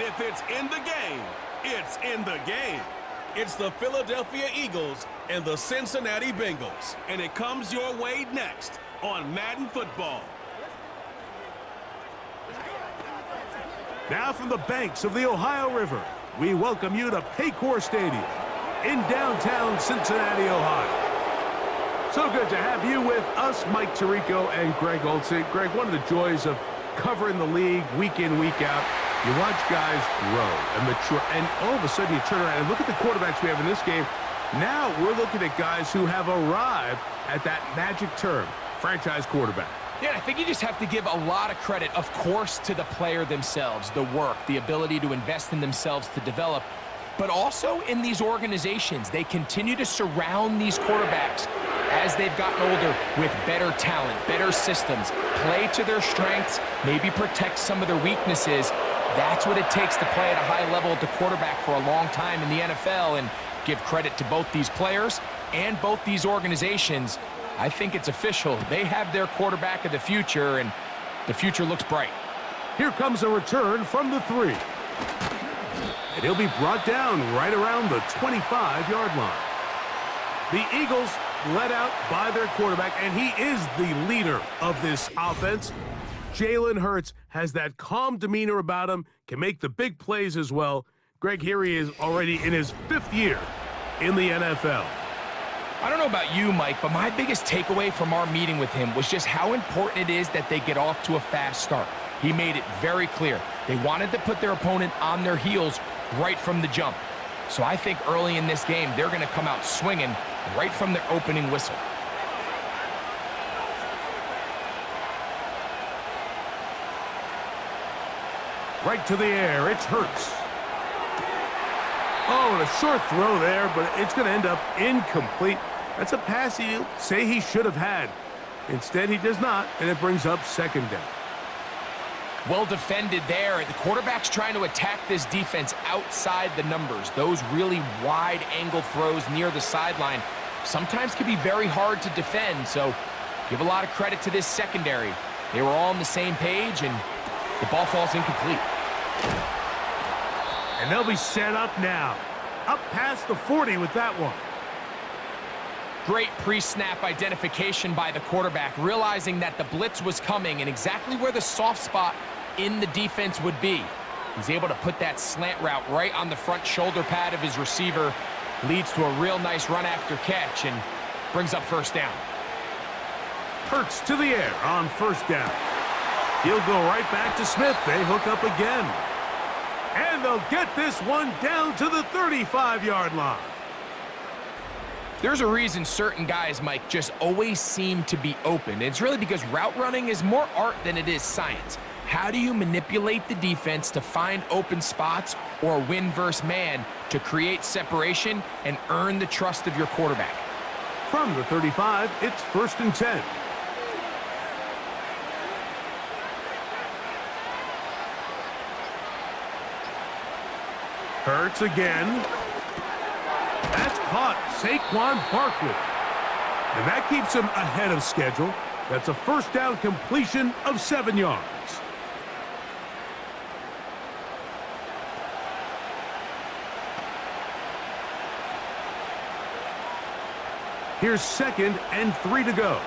if it's in the game, it's in the game. It's the Philadelphia Eagles and the Cincinnati Bengals. And it comes your way next on Madden Football. Now from the banks of the Ohio River, we welcome you to Paycor Stadium in downtown Cincinnati, Ohio. So good to have you with us, Mike Tirico and Greg Olsen. Greg, one of the joys of covering the league week in, week out, you watch guys grow and mature, and all of a sudden you turn around and look at the quarterbacks we have in this game. Now we're looking at guys who have arrived at that magic term, franchise quarterback. Yeah, I think you just have to give a lot of credit, of course, to the player themselves, the work, the ability to invest in themselves to develop, but also in these organizations. They continue to surround these quarterbacks as they've gotten older with better talent, better systems, play to their strengths, maybe protect some of their weaknesses. That's what it takes to play at a high level at the quarterback for a long time in the NFL, and give credit to both these players and both these organizations. I think it's official. They have their quarterback of the future, and the future looks bright. Here comes a return from the 3. And he'll be brought down right around the 25-yard line. The Eagles led out by their quarterback, and he is the leader of this offense. Jalen Hurts has that calm demeanor about him, can make the big plays as well. Greg, here he is already in his 5th year in the NFL. I don't know about you, Mike, but my biggest takeaway from our meeting with him was just how important it is that they get off to a fast start. He made it very clear. They wanted to put their opponent on their heels right from the jump. So I think early in this game, they're going to come out swinging right from their opening whistle. Right to the air, it's Hurts. Oh, and a short throw there, but it's going to end up incomplete. That's a pass he'll say he should have had. Instead, he does not, and it brings up 2nd down. Well defended there. The quarterback's trying to attack this defense outside the numbers. Those really wide angle throws near the sideline sometimes can be very hard to defend, so give a lot of credit to this secondary. They were all on the same page, and the ball falls incomplete. And they'll be set up now. Up past the 40 with that one. Great pre-snap identification by the quarterback, realizing that the blitz was coming and exactly where the soft spot in the defense would be. He's able to put that slant route right on the front shoulder pad of his receiver. Leads to a real nice run after catch and brings up 1st down. Hurts to the air on 1st down. He'll go right back to Smith. They hook up again. And they'll get this one down to the 35-yard line. There's a reason certain guys, Mike, just always seem to be open. It's really because route running is more art than it is science. How do you manipulate the defense to find open spots or win versus man to create separation and earn the trust of your quarterback? From the 35, it's 1st and 10. Hurts again. That's caught. Saquon Barkley. And that keeps him ahead of schedule. That's a 1st down completion of 7 yards. Here's 2nd and 3 to go.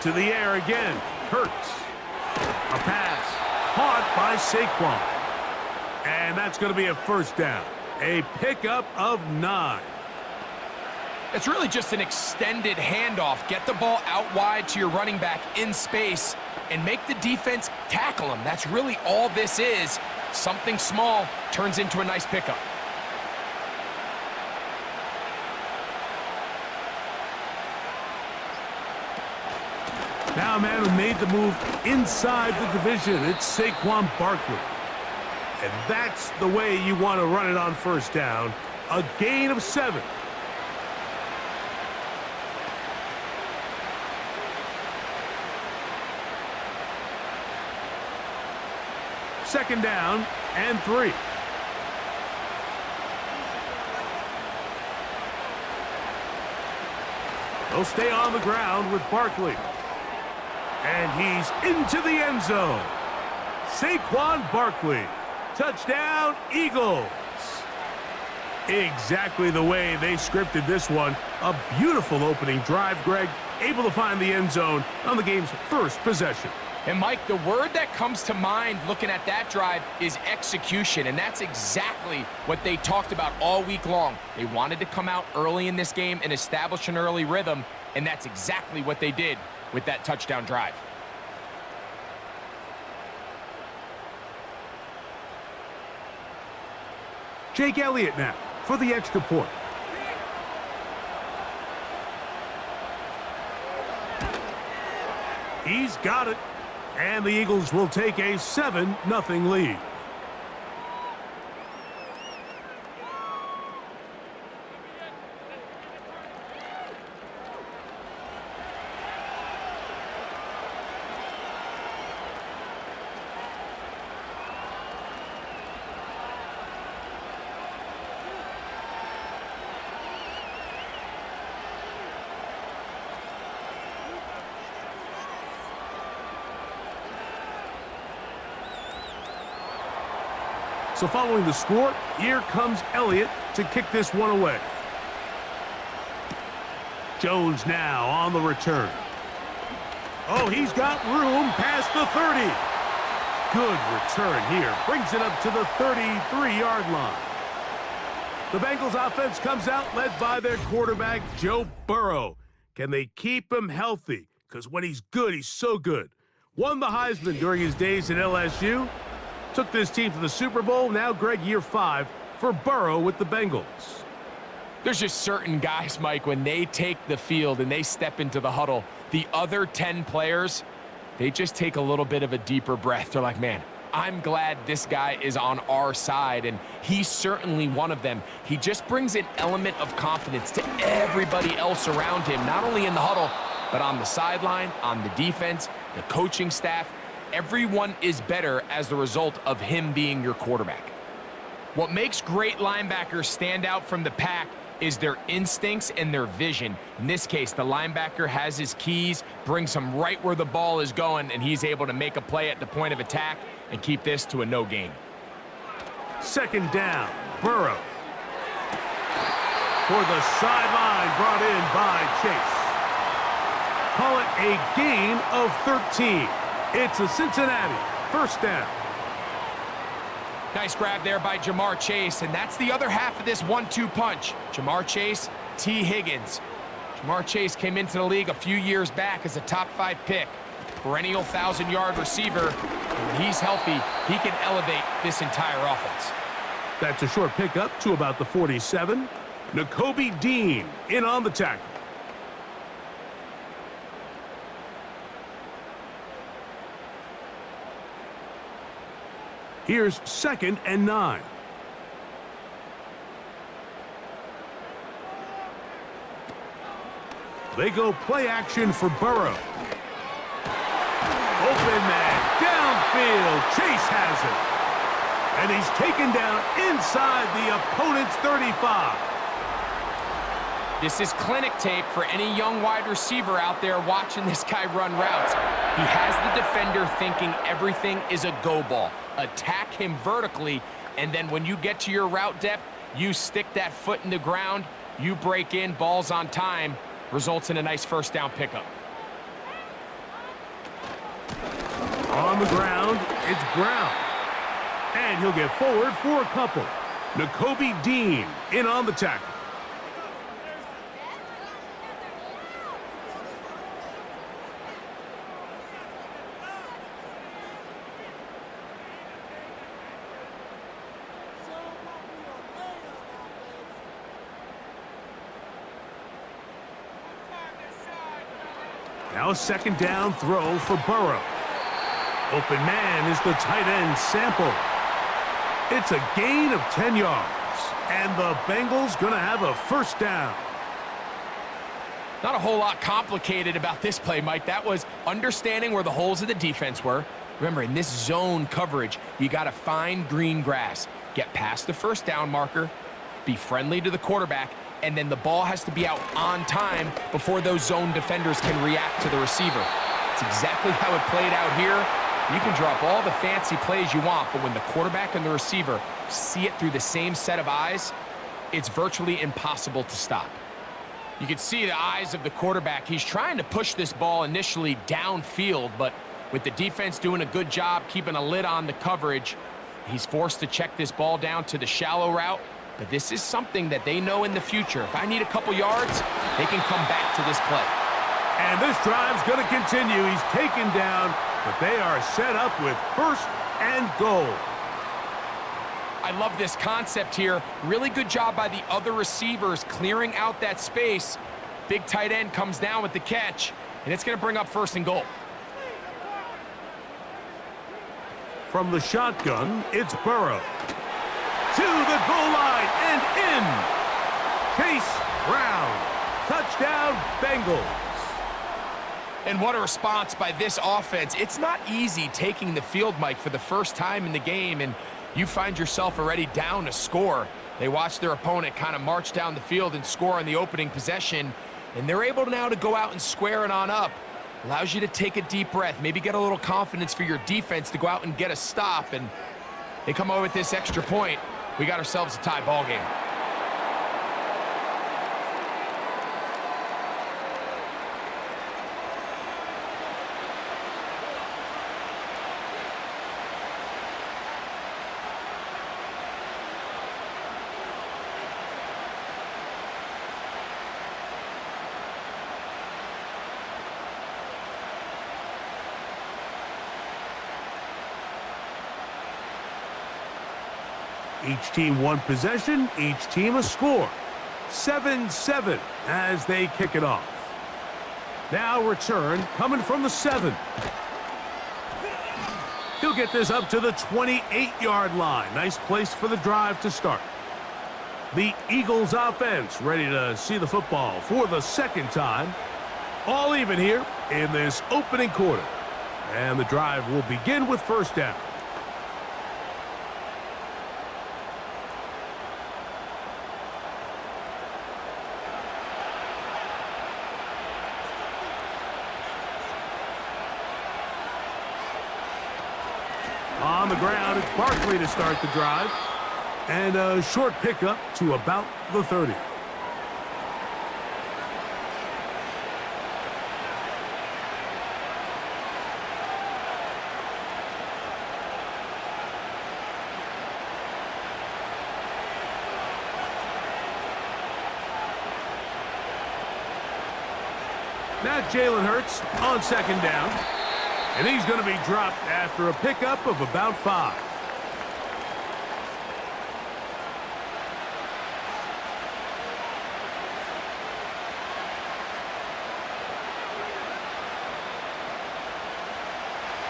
To the air again. Hurts. A pass caught by Saquon. And that's going to be a 1st down. A pickup of 9. It's really just an extended handoff. Get the ball out wide to your running back in space and make the defense tackle him. That's really all this is. Something small turns into a nice pickup. Now a man who made the move inside the division. It's Saquon Barkley. And that's the way you want to run it on 1st down. A gain of 7. Second down and 3. He'll stay on the ground with Barkley. And he's into the end zone. Saquon Barkley. Touchdown, Eagles. Exactly the way they scripted this one. A beautiful opening drive, Greg. Able to find the end zone on the game's first possession. And Mike, the word that comes to mind looking at that drive is execution, and that's exactly what they talked about all week long. They wanted to come out early in this game and establish an early rhythm, and that's exactly what they did with that touchdown drive. Jake Elliott now for the extra point. He's got it. And the Eagles will take a 7-0 lead. So following the score, here comes Elliott to kick this one away. Jones now on the return. Oh, he's got room past the 30. Good return here. Brings it up to the 33-yard line. The Bengals offense comes out led by their quarterback, Joe Burrow. Can they keep him healthy? Because when he's good, he's so good. Won the Heisman during his days at LSU. Took this team to the Super Bowl. Now, Greg, year 5 for Burrow with the Bengals. There's just certain guys, Mike, when they take the field and they step into the huddle, the other 10 players, they just take a little bit of a deeper breath. They're like, man, I'm glad this guy is on our side, and he's certainly one of them. He just brings an element of confidence to everybody else around him, not only in the huddle, but on the sideline, on the defense, the coaching staff. Everyone is better as the result of him being your quarterback. What makes great linebackers stand out from the pack is their instincts and their vision. In this case, the linebacker has his keys, brings him right where the ball is going, and he's able to make a play at the point of attack and keep this to a no gain. Second down, Burrow. For the sideline, brought in by Chase. Call it a gain of 13. It's a Cincinnati first down. Nice grab there by Jamar Chase, and that's the other half of this 1-2 punch. Jamar Chase, T. Higgins. Jamar Chase came into the league a few years back as a top 5 pick. Perennial 1,000-yard receiver. When he's healthy, he can elevate this entire offense. That's a short pickup to about the 47. Nakobe Dean in on the tackle. Here's 2nd and 9. They go play action for Burrow. Open man, downfield. Chase has it. And he's taken down inside the opponent's 35. This is clinic tape for any young wide receiver out there watching this guy run routes. He has the defender thinking everything is a go ball. Attack him vertically, and then when you get to your route depth, you stick that foot in the ground, you break in, balls on time, results in a nice first down pickup. On the ground, it's Brown. And he'll get forward for a couple. Nakobe Dean in on the tackle. Now a second down throw for Burrow. Open man is the tight end Sample. It's a gain of 10 yards. And the Bengals gonna have a first down. Not a whole lot complicated about this play, Mike. That was understanding where the holes of the defense were. Remember, in this zone coverage, you got to find green grass. Get past the first down marker, be friendly to the quarterback, and then the ball has to be out on time before those zone defenders can react to the receiver. It's exactly how it played out here. You can drop all the fancy plays you want, but when the quarterback and the receiver see it through the same set of eyes, it's virtually impossible to stop. You can see the eyes of the quarterback. He's trying to push this ball initially downfield, but with the defense doing a good job keeping a lid on the coverage, he's forced to check this ball down to the shallow route. But this is something that they know in the future. If I need a couple yards, they can come back to this play. And this drive's going to continue. He's taken down, but they are set up with 1st and goal. I love this concept here. Really good job by the other receivers clearing out that space. Big tight end comes down with the catch, and it's going to bring up 1st and goal. From the shotgun, it's Burrow. To the goal line and in. Chase Brown. Touchdown, Bengals. And what a response by this offense. It's not easy taking the field, Mike, for the first time in the game, and you find yourself already down a score. They watch their opponent kind of march down the field and score on the opening possession, and they're able now to go out and square it on up. Allows you to take a deep breath, maybe get a little confidence for your defense to go out and get a stop, and they come away with this extra point. We got ourselves a tie ball game. Each team one possession, each team a score. 7-7 as they kick it off. Now return coming from the 7. He'll get this up to the 28-yard line. Nice place for the drive to start. The Eagles offense ready to see the football for the 2nd time. All even here in this opening quarter. And the drive will begin with 1st down. On the ground, it's Barkley to start the drive. And a short pickup to about the 30. Now Jalen Hurts on 2nd down. And he's going to be dropped after a pickup of about 5.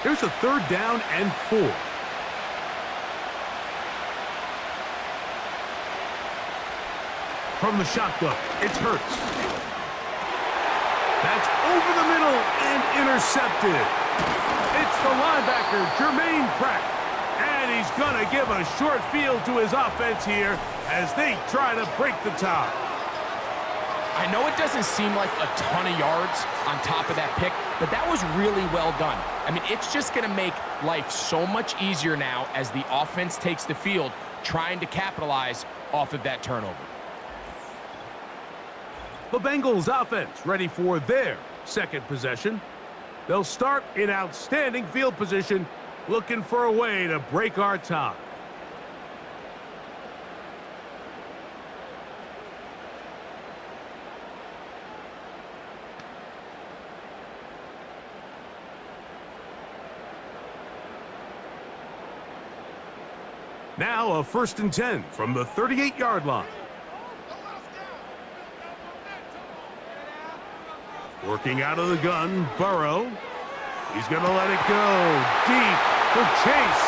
Here's a 3rd down and 4. From the shotgun, it's Hurts. That's over the middle and intercepted. It's the linebacker, Jermaine Pratt. And he's going to give a short field to his offense here as they try to break the tie. I know it doesn't seem like a ton of yards on top of that pick, but that was really well done. I mean, it's just going to make life so much easier now as the offense takes the field, trying to capitalize off of that turnover. The Bengals offense ready for their 2nd possession. They'll start in outstanding field position, looking for a way to break our tie. Now a 1st and 10 from the 38-yard line. Working out of the gun, Burrow. He's going to let it go deep for Chase.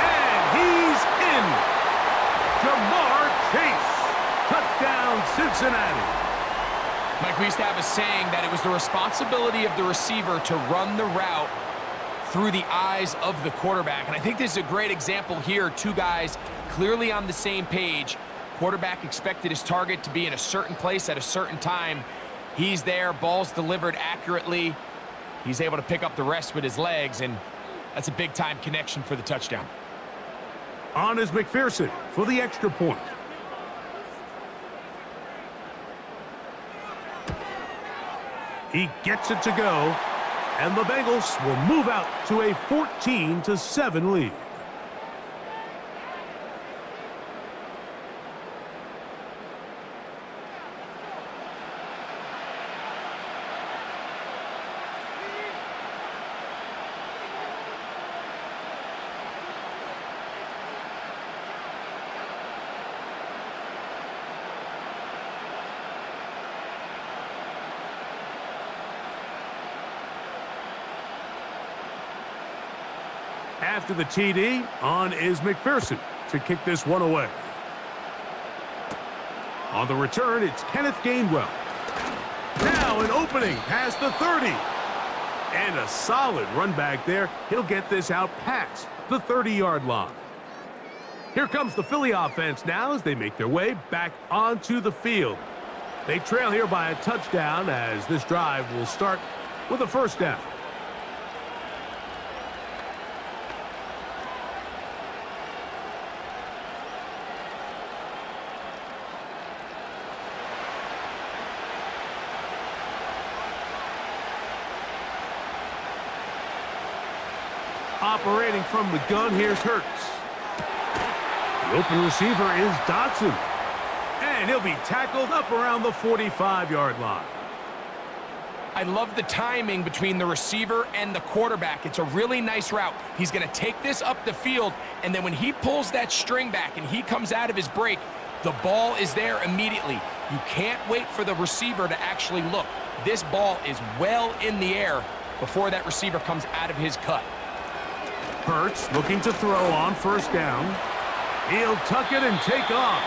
And he's in. Jamar Chase. Touchdown, Cincinnati. Mike, we used to have a saying that it was the responsibility of the receiver to run the route through the eyes of the quarterback. And I think this is a great example here. 2 guys clearly on the same page, Quarterback expected his target to be in a certain place at a certain time. He's there, ball's delivered accurately. He's able to pick up the rest with his legs, and that's a big-time connection for the touchdown. On is McPherson for the extra point. He gets it to go, and the Bengals will move out to a 14-7 lead. After the TD, on is McPherson to kick this one away. On the return, it's Kenneth Gainwell. Now an opening past the 30. And a solid run back there. He'll get this out past the 30-yard line. Here comes the Philly offense now as they make their way back onto the field. They trail here by a touchdown as this drive will start with a first down. Operating from the gun, here's Hurts. The open receiver is Dotson. And he'll be tackled up around the 45-yard line. I love the timing between the receiver and the quarterback. It's a really nice route. He's going to take this up the field, and then when he pulls that string back and he comes out of his break, the ball is there immediately. You can't wait for the receiver to actually look. This ball is well in the air before that receiver comes out of his cut. Hurts looking to throw on first down. He'll tuck it and take off.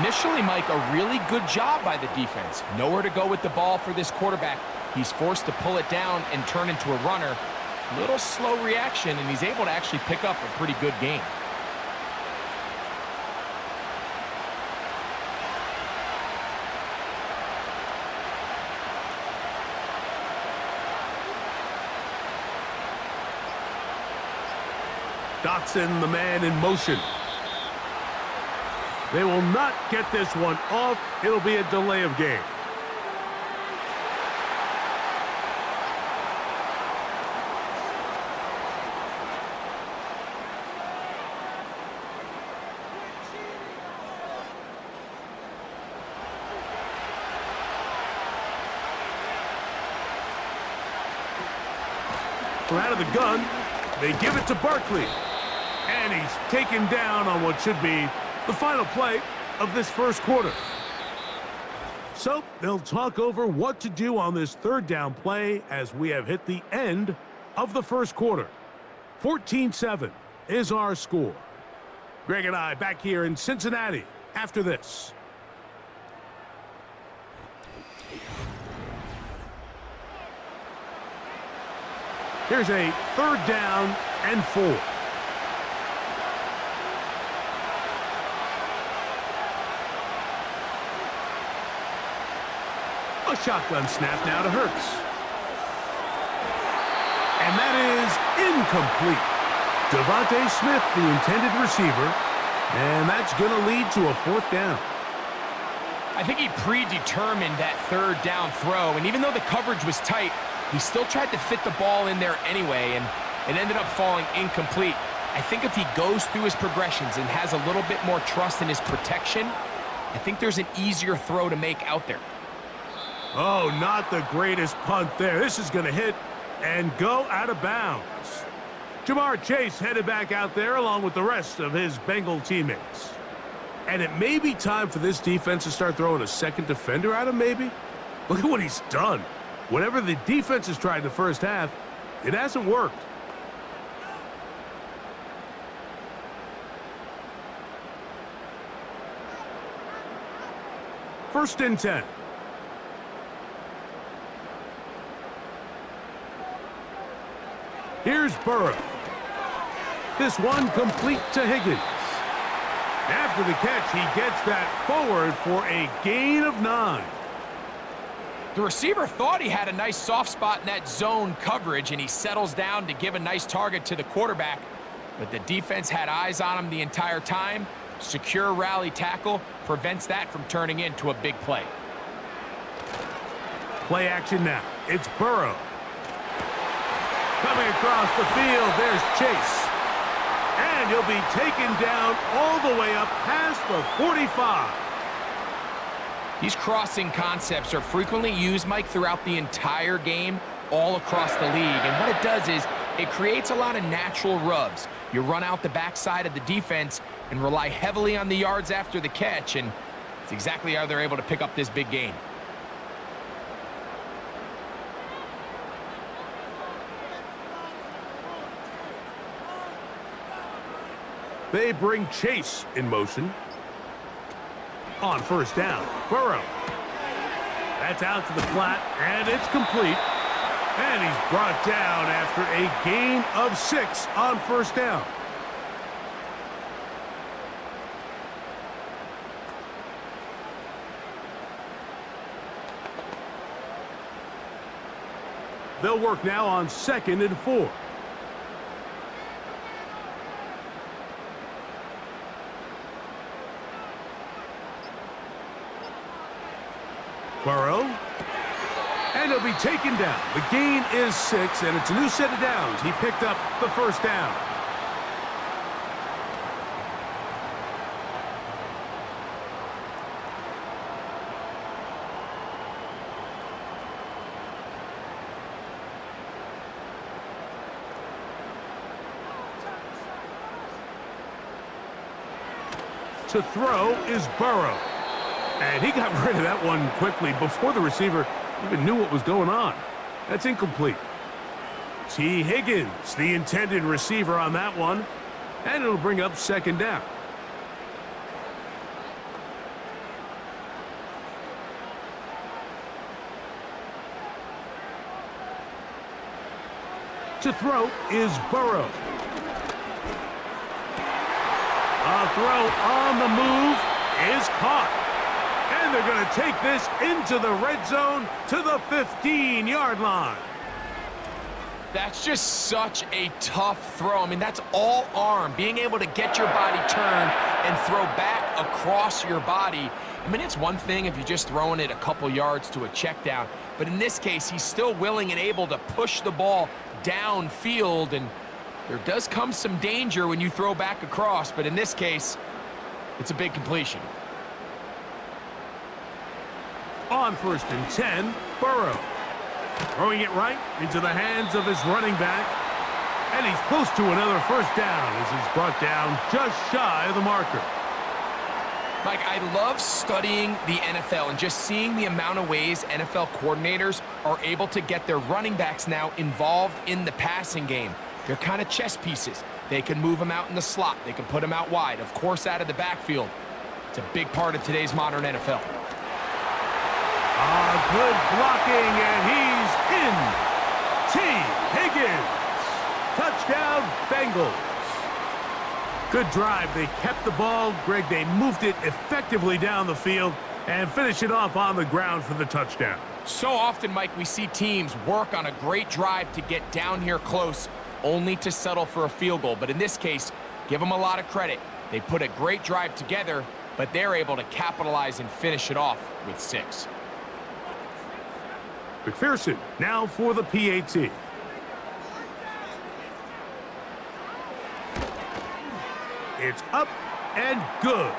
Initially, Mike, a really good job by the defense. Nowhere to go with the ball for this quarterback. He's forced to pull it down and turn into a runner. Little slow reaction, and he's able to actually pick up a pretty good gain. Dotson, the man in motion. They will not get this one off. It'll be a delay of game. From out of the gun, they give it to Barkley. And he's taken down on what should be the final play of this first quarter. So they'll talk over what to do on this third down play as we have hit the end of the first quarter. 14-7 is our score. Greg and I back here in Cincinnati after this. Here's a third down and 4. A shotgun snap now to Hurts. And that is incomplete. Devontae Smith, the intended receiver, and that's going to lead to a fourth down. I think he predetermined that third down throw, and even though the coverage was tight, he still tried to fit the ball in there anyway, and it ended up falling incomplete. I think if he goes through his progressions and has a little bit more trust in his protection, I think there's an easier throw to make out there. Oh, not the greatest punt there. This is going to hit and go out of bounds. Jamar Chase headed back out there along with the rest of his Bengal teammates. And it may be time for this defense to start throwing a second defender at him, maybe. Look at what he's done. Whatever the defense has tried in the first half, it hasn't worked. First and 10. Here's Burrow. This one complete to Higgins. After the catch, he gets that forward for a gain of 9. The receiver thought he had a nice soft spot in that zone coverage, and he settles down to give a nice target to the quarterback. But the defense had eyes on him the entire time. Secure rally tackle prevents that from turning into a big play. Play action now. It's Burrow. Coming across the field, there's Chase. And he'll be taken down all the way up past the 45. These crossing concepts are frequently used, Mike, throughout the entire game, all across the league. And what it does is it creates a lot of natural rubs. You run out the backside of the defense and rely heavily on the yards after the catch, and it's exactly how they're able to pick up this big gain. They bring Chase in motion. On first down, Burrow. That's out to the flat, and it's complete. And he's brought down after a gain of 6 on first down. They'll work now on 2nd and 4. Burrow. And he'll be taken down. The gain is 6, and it's a new set of downs. He picked up the first down. To throw is Burrow. And he got rid of that one quickly before the receiver even knew what was going on. That's incomplete. T. Higgins, the intended receiver on that one. And it'll bring up 2nd down. To throw is Burrow. A throw on the move is caught. And they're going to take this into the red zone to the 15-yard line. That's just such a tough throw. I mean, that's all arm, being able to get your body turned and throw back across your body. I mean, it's one thing if you're just throwing it a couple yards to a check down, but in this case, he's still willing and able to push the ball downfield, and there does come some danger when you throw back across, but in this case, it's a big completion. On 1st and 10, Burrow. Throwing it right into the hands of his running back. And he's close to another first down as he's brought down just shy of the marker. Mike, I love studying the NFL and just seeing the amount of ways NFL coordinators are able to get their running backs now involved in the passing game. They're kind of chess pieces. They can move them out in the slot. They can put them out wide, of course, out of the backfield. It's a big part of today's modern NFL. Good blocking, and he's in. T. Higgins. Touchdown, Bengals. Good drive. They kept the ball. Greg, they moved it effectively down the field and finish it off on the ground for the touchdown. So often, Mike, we see teams work on a great drive to get down here close, only to settle for a field goal. But in this case, give them a lot of credit. They put a great drive together, but they're able to capitalize and finish it off with 6. McPherson now for the PAT. It's up and good.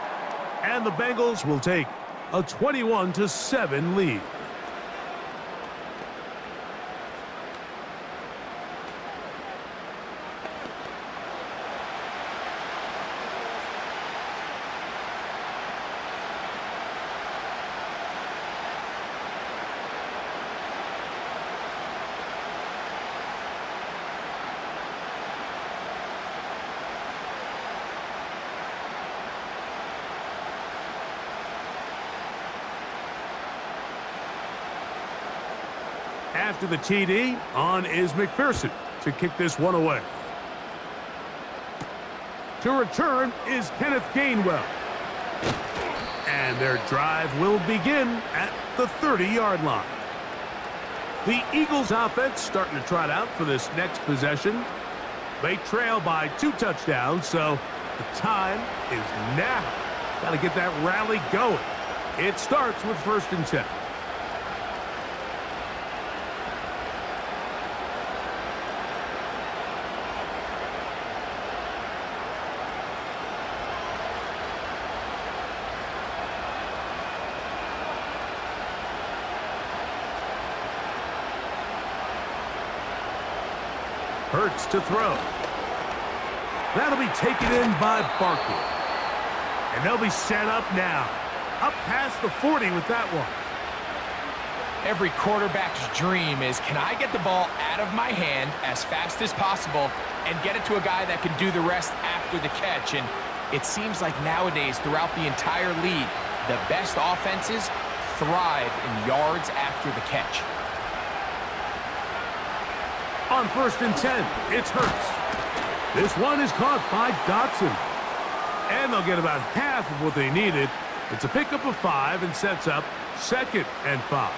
And the Bengals will take a 21-7 lead. After the TD, on is McPherson to kick this one away. To return is Kenneth Gainwell. And their drive will begin at the 30-yard line. The Eagles offense starting to trot out for this next possession. They trail by 2 touchdowns, so the time is now. Got to get that rally going. It starts with 1st and 10. Hurts to throw. That'll be taken in by Barkley. And they'll be set up now. Up past the 40 with that one. Every quarterback's dream is, can I get the ball out of my hand as fast as possible and get it to a guy that can do the rest after the catch? And it seems like nowadays, throughout the entire league, the best offenses thrive in yards after the catch. On 1st and 10, it's Hurts. This one is caught by Dotson. And they'll get about half of what they needed. It's a pickup of 5 and sets up 2nd and 5.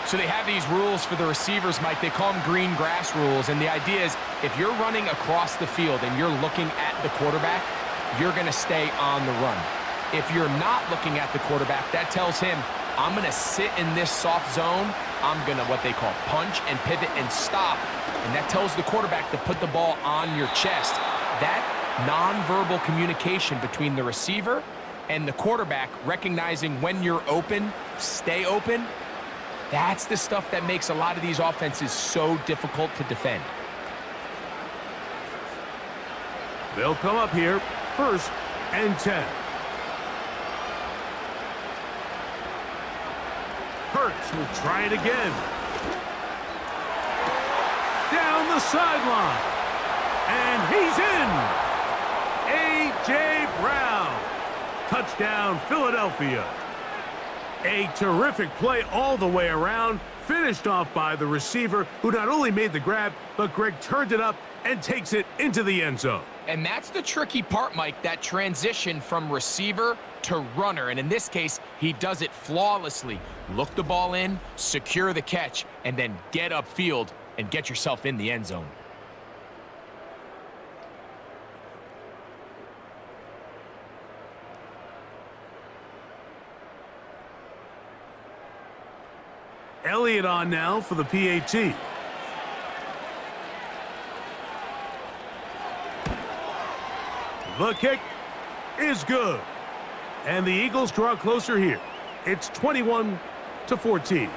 So they have these rules for the receivers, Mike. They call them green grass rules. And the idea is if you're running across the field and you're looking at the quarterback, you're going to stay on the run. If you're not looking at the quarterback, that tells him, I'm going to sit in this soft zone. I'm going to what they call punch and pivot and stop. And that tells the quarterback to put the ball on your chest. That nonverbal communication between the receiver and the quarterback, recognizing when you're open, stay open, that's the stuff that makes a lot of these offenses so difficult to defend. They'll come up here, 1st and 10. Hurts will try it again. Down the sideline. And he's in. A.J. Brown. Touchdown, Philadelphia. A terrific play all the way around, finished off by the receiver, who not only made the grab, but Greg turned it up and takes it into the end zone. And that's the tricky part, Mike, that transition from receiver to runner. And in this case, he does it flawlessly. Look the ball in, secure the catch, and then get upfield and get yourself in the end zone. Elliott on now for the PAT. The kick is good. And the Eagles draw closer here. It's 21-14.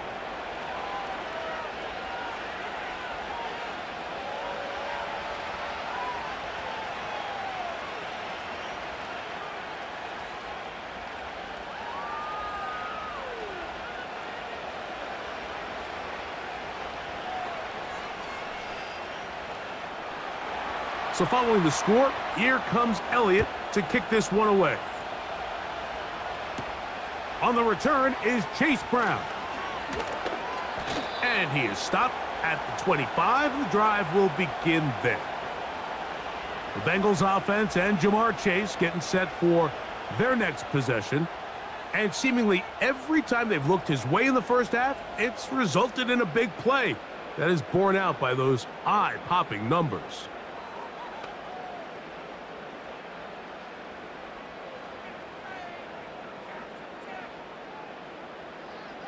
So following the score, here comes Elliott to kick this one away. On the return is Chase Brown. And he is stopped at the 25. The drive will begin there. The Bengals offense and Jamar Chase getting set for their next possession. And seemingly every time they've looked his way in the first half, it's resulted in a big play that is borne out by those eye-popping numbers.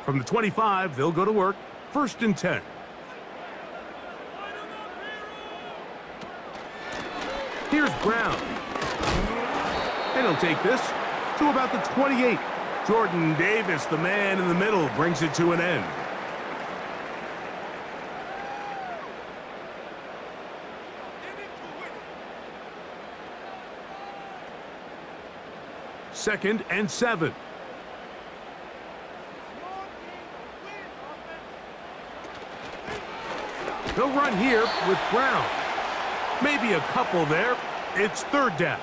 From the 25, they'll go to work. 1st and 10. Here's Brown. And he'll take this to about the 28. Jordan Davis, the man in the middle, brings it to an end. Second and 7. They'll run here with Brown. Maybe a couple there. It's 3rd down.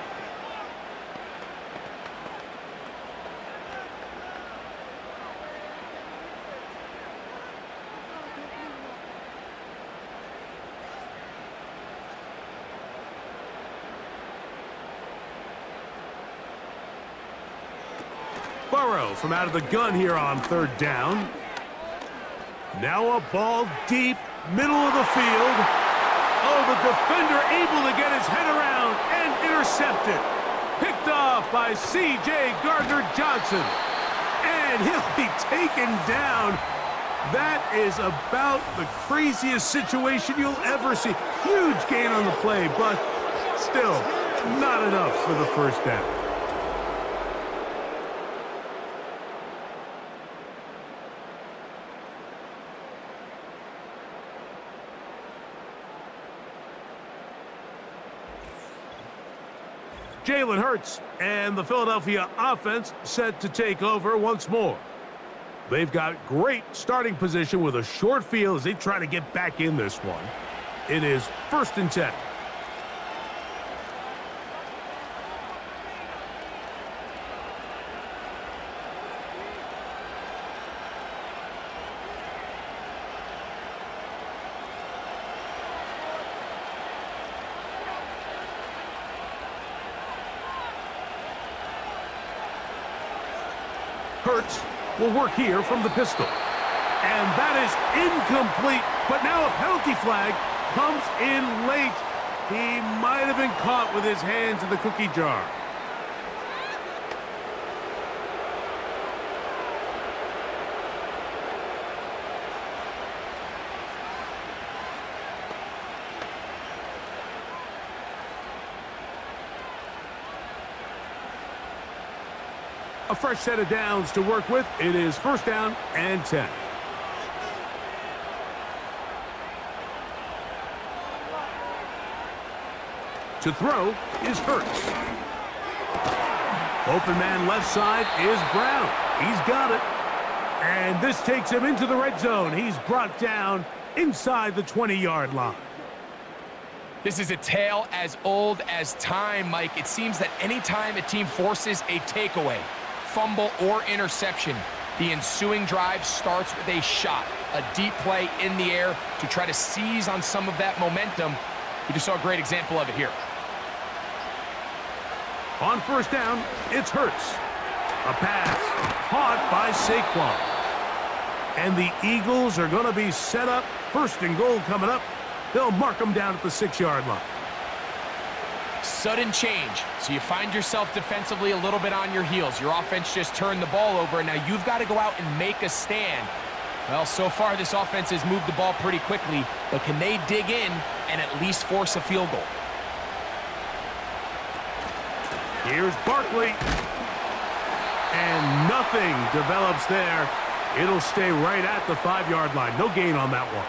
thorough from out of the gun here on third down. Now a ball deep, middle of the field. Oh, the defender able to get his head around and intercept it. Picked off by C.J. Gardner-Johnson. And he'll be taken down. That is about the craziest situation you'll ever see. Huge gain on the play, but still not enough for the first down. Jalen Hurts and the Philadelphia offense set to take over once more. They've got great starting position with a short field as they try to get back in this one. It is 1st and 10. Hurts will work here from the pistol. And that is incomplete, but now a penalty flag comes in late. He might have been caught with his hands in the cookie jar. A fresh set of downs to work with. It is 1st down and 10. To throw is Hurts. Open man left side is Brown. He's got it. And this takes him into the red zone. He's brought down inside the 20-yard line. This is a tale as old as time, Mike. It seems that anytime a team forces a takeaway, fumble, or interception, the ensuing drive starts with a shot, a deep play in the air to try to seize on some of that momentum. We just saw a great example of it here. On 1st down, it's Hurts. A pass caught by Saquon. And the Eagles are going to be set up. 1st and goal coming up. They'll mark them down at the 6-yard line. Sudden change. So you find yourself defensively a little bit on your heels. Your offense just turned the ball over, and now you've got to go out and make a stand. Well, so far this offense has moved the ball pretty quickly, but can they dig in and at least force a field goal? Here's Barkley. And nothing develops there. It'll stay right at the 5-yard line. No gain on that one.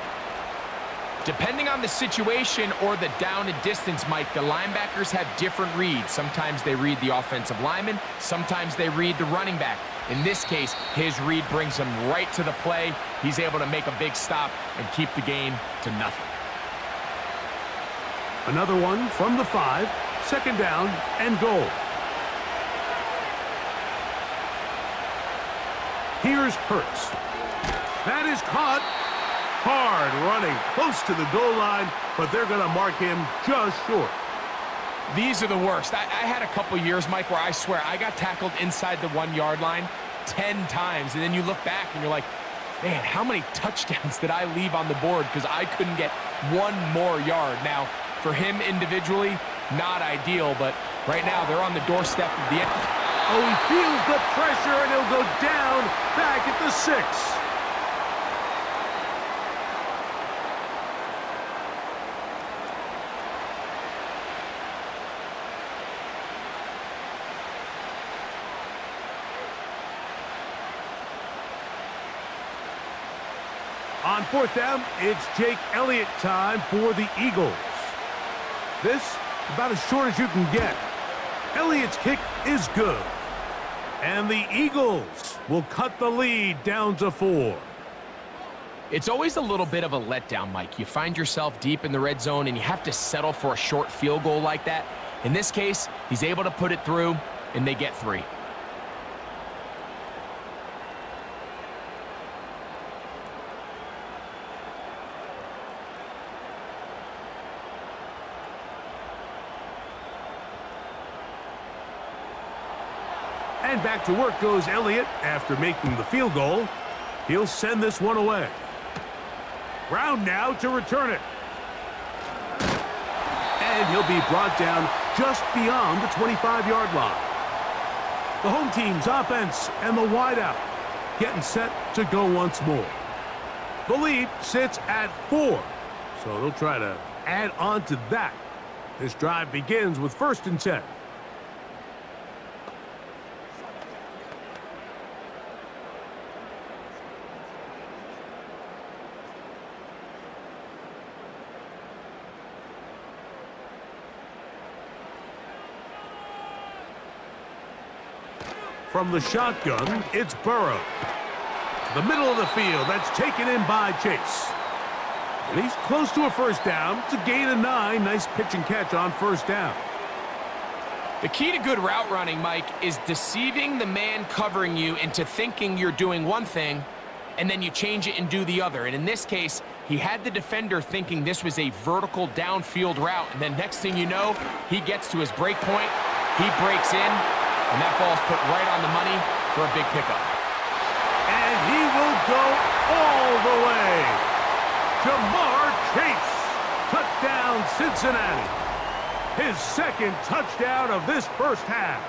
Depending on the situation or the down and distance, Mike, the linebackers have different reads. Sometimes they read the offensive lineman. Sometimes they read the running back. In this case, his read brings him right to the play. He's able to make a big stop and keep the game to nothing. Another one from the 5. 2nd down and goal. Here's Hurts. That is caught. Hard running close to the goal line, but they're going to mark him just short. These are the worst. I had a couple years, Mike, where I swear I got tackled inside the 1-yard line 10 times, and then you look back and you're like, man, how many touchdowns did I leave on the board because I couldn't get one more yard? Now, for him individually, not ideal, but right now they're on the doorstep of the end. Oh, he feels the pressure, and he'll go down back at the 6. On 4th down, it's Jake Elliott time for the Eagles. This, about as short as you can get. Elliott's kick is good. And the Eagles will cut the lead down to 4. It's always a little bit of a letdown, Mike. You find yourself deep in the red zone, and you have to settle for a short field goal like that. In this case, he's able to put it through, and they get 3. And back to work goes Elliott after making the field goal. He'll send this one away. Brown now to return it. And he'll be brought down just beyond the 25-yard line. The home team's offense and the wideout getting set to go once more. The lead sits at 4, so they'll try to add on to that. This drive begins with 1st and 10. From the shotgun, it's Burrow. To the middle of the field, that's taken in by Chase. And he's close to a 1st down. It's a gain of 9. Nice pitch and catch on 1st down. The key to good route running, Mike, is deceiving the man covering you into thinking you're doing one thing, and then you change it and do the other. And in this case, he had the defender thinking this was a vertical downfield route, and then next thing you know, he gets to his break point, he breaks in, and that ball's put right on the money for a big pickup. And he will go all the way. Jamar Chase. Touchdown, Cincinnati. His 2nd touchdown of this 1st half.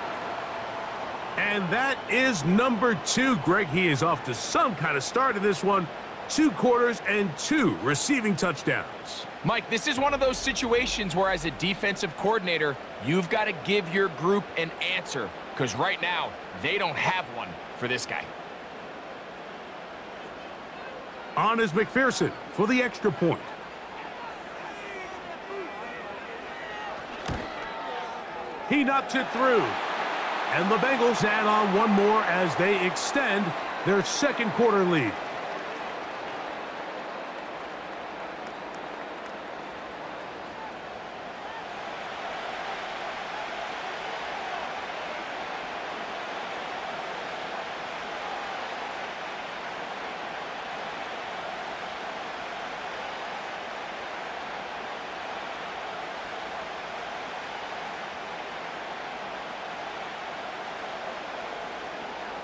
And that is number 2, Greg. He is off to some kind of start in this one. 2 quarters and 2 receiving touchdowns. Mike, this is one of those situations where as a defensive coordinator, you've got to give your group an answer, because right now, they don't have one for this guy. On is McPherson for the extra point. He knocks it through. And the Bengals add on one more as they extend their 2nd quarter lead.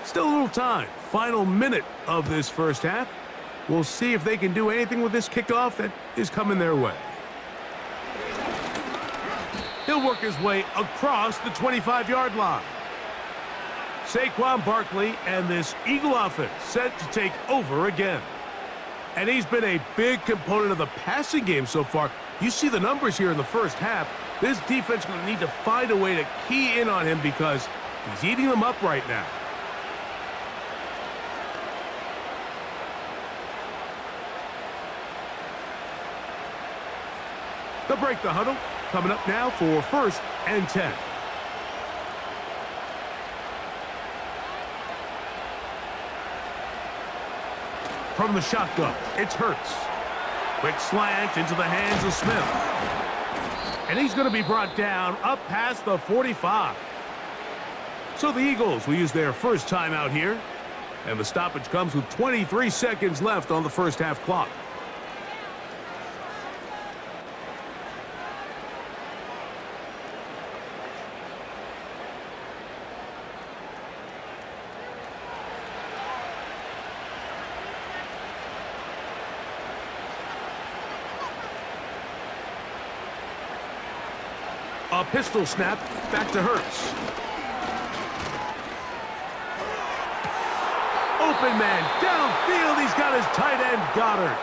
Still a little time. Final minute of this 1st half. We'll see if they can do anything with this kickoff that is coming their way. He'll work his way across the 25-yard line. Saquon Barkley and this Eagle offense set to take over again. And he's been a big component of the passing game so far. You see the numbers here in the 1st half. This defense is going to need to find a way to key in on him because he's eating them up right now. They'll break the huddle. Coming up now for 1st and 10. From the shotgun, it's Hurts. Quick slant into the hands of Smith. And he's going to be brought down up past the 45. So the Eagles will use their 1st timeout here. And the stoppage comes with 23 seconds left on the 1st half clock. A pistol snap back to Hurts. Open man downfield. He's got his tight end Goddard.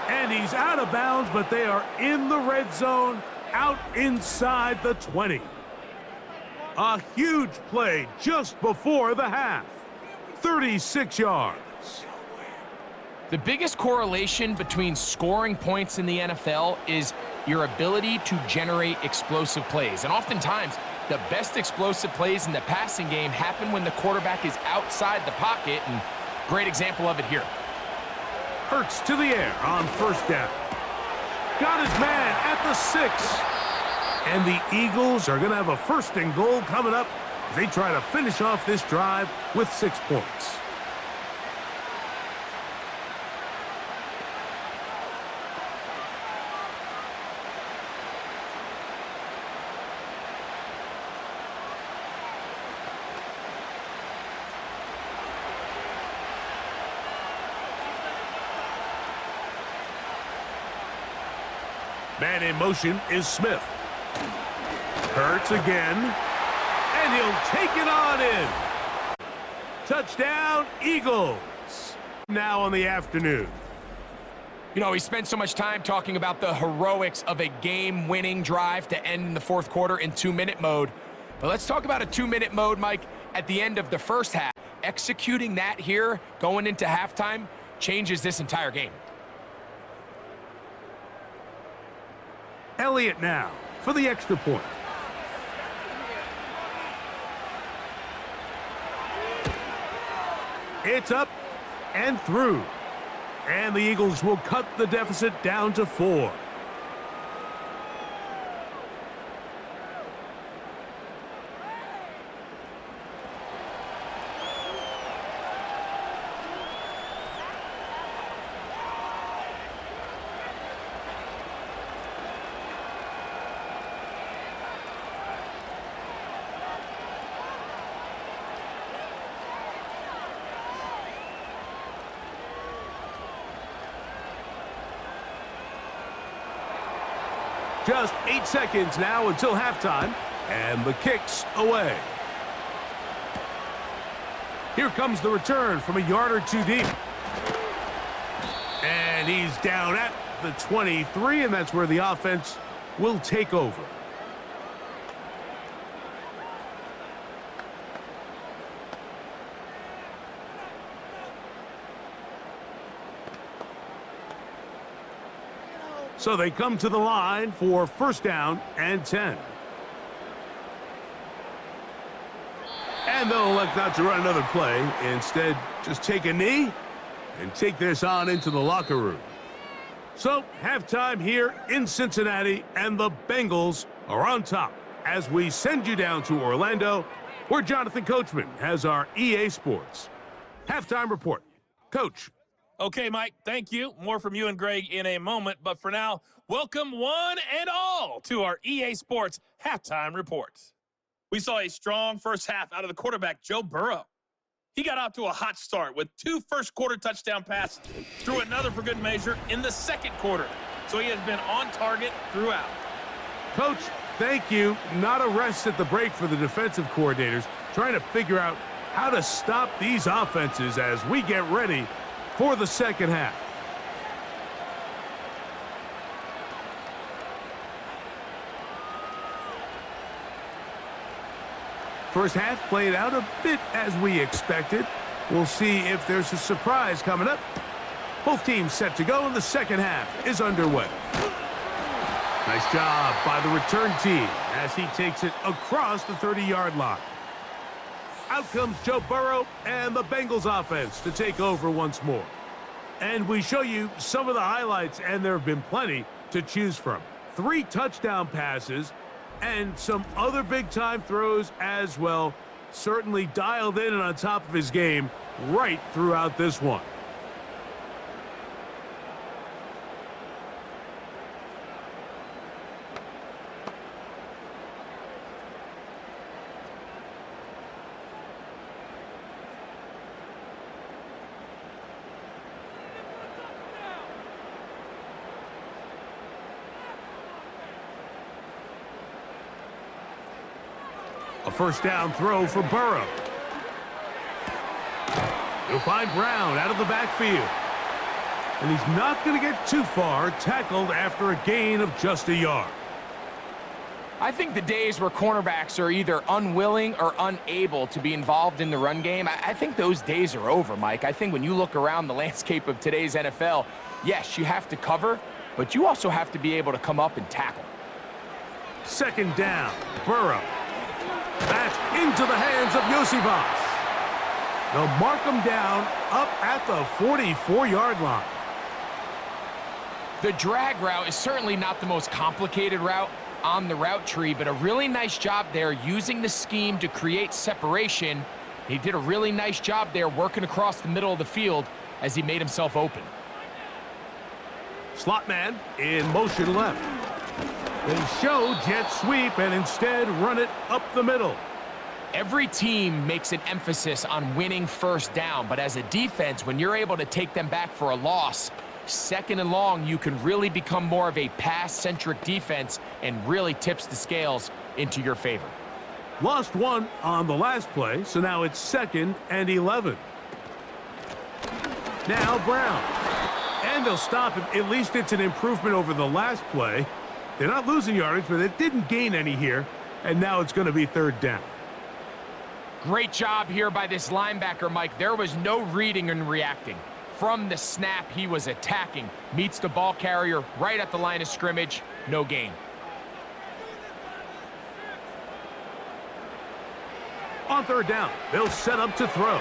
And he's out of bounds, but they are in the red zone, out inside the 20. A huge play just before the half. 36 yards. The biggest correlation between scoring points in the NFL is your ability to generate explosive plays. And oftentimes, the best explosive plays in the passing game happen when the quarterback is outside the pocket, and great example of it here. Hurts to the air on 1st down. Got his man at the 6. And the Eagles are going to have a 1st and goal coming up as they try to finish off this drive with 6 points. Man in motion is Smith. Hurts again. And he'll take it on in. Touchdown, Eagles. Now on the afternoon. You know, we spent so much time talking about the heroics of a game-winning drive to end in the fourth quarter in 2-minute mode. But let's talk about a 2-minute mode, Mike, at the end of the first half. Executing that here, going into halftime, changes this entire game. Elliott now for the extra point. It's up and through. And the Eagles will cut the deficit down to 4. Just 8 seconds now until halftime, and the kick's away. Here comes the return from a yard or two deep. And he's down at the 23, and that's where the offense will take over. So they come to the line for first down and 10. And they'll elect not to run another play. Instead, just take a knee and take this on into the locker room. So, halftime here in Cincinnati, and the Bengals are on top as we send you down to Orlando, where Jonathan Coachman has our EA Sports halftime report. Coach. Okay, Mike, thank you. More from you and Greg in a moment. But for now, welcome one and all to our EA Sports halftime report. We saw a strong first half out of the quarterback, Joe Burrow. He got off to a hot start with 2 first-quarter touchdown passes, threw another for good measure in the second quarter. So he has been on target throughout. Coach, thank you. Not a rest at the break for the defensive coordinators, trying to figure out how to stop these offenses as we get ready for the second half. First half played out a bit as we expected. We'll see if there's a surprise coming up. Both teams set to go, and the second half is underway. Nice job by the return team as he takes it across the 30-yard line. Out comes Joe Burrow and the Bengals offense to take over once more. And we show you some of the highlights, and there have been plenty to choose from. 3 touchdown passes and some other big-time throws as well. Certainly dialed in and on top of his game right throughout this one. A first down throw for Burrow. He'll find Brown out of the backfield. And he's not going to get too far, tackled after a gain of just a yard. I think the days where cornerbacks are either unwilling or unable to be involved in the run game, I think those days are over, Mike. I think when you look around the landscape of today's NFL, yes, you have to cover, but you also have to be able to come up and tackle. Second down, Burrow. That's into the hands of Yosivas. They'll mark him down up at the 44-yard line. The drag route is certainly not the most complicated route on the route tree, but a really nice job there using the scheme to create separation. He did a really nice job there working across the middle of the field as he made himself open. Slot man in motion left. They show jet sweep and instead run it up the middle. Every team makes an emphasis on winning first down, but as a defense, when you're able to take them back for a loss, Second and long, you can really become more of a pass-centric defense and really tips the scales into your favor. Lost one on the last play, so now it's 2nd and 11. Now Brown. And they'll stop him. At least it's an improvement over the last play. They're not losing yardage, but they didn't gain any here. And now it's going to be 3rd down. Great job here by this linebacker, Mike. There was no reading and reacting. From the snap, he was attacking. Meets the ball carrier right at the line of scrimmage. No gain. On 3rd down, they'll set up to throw.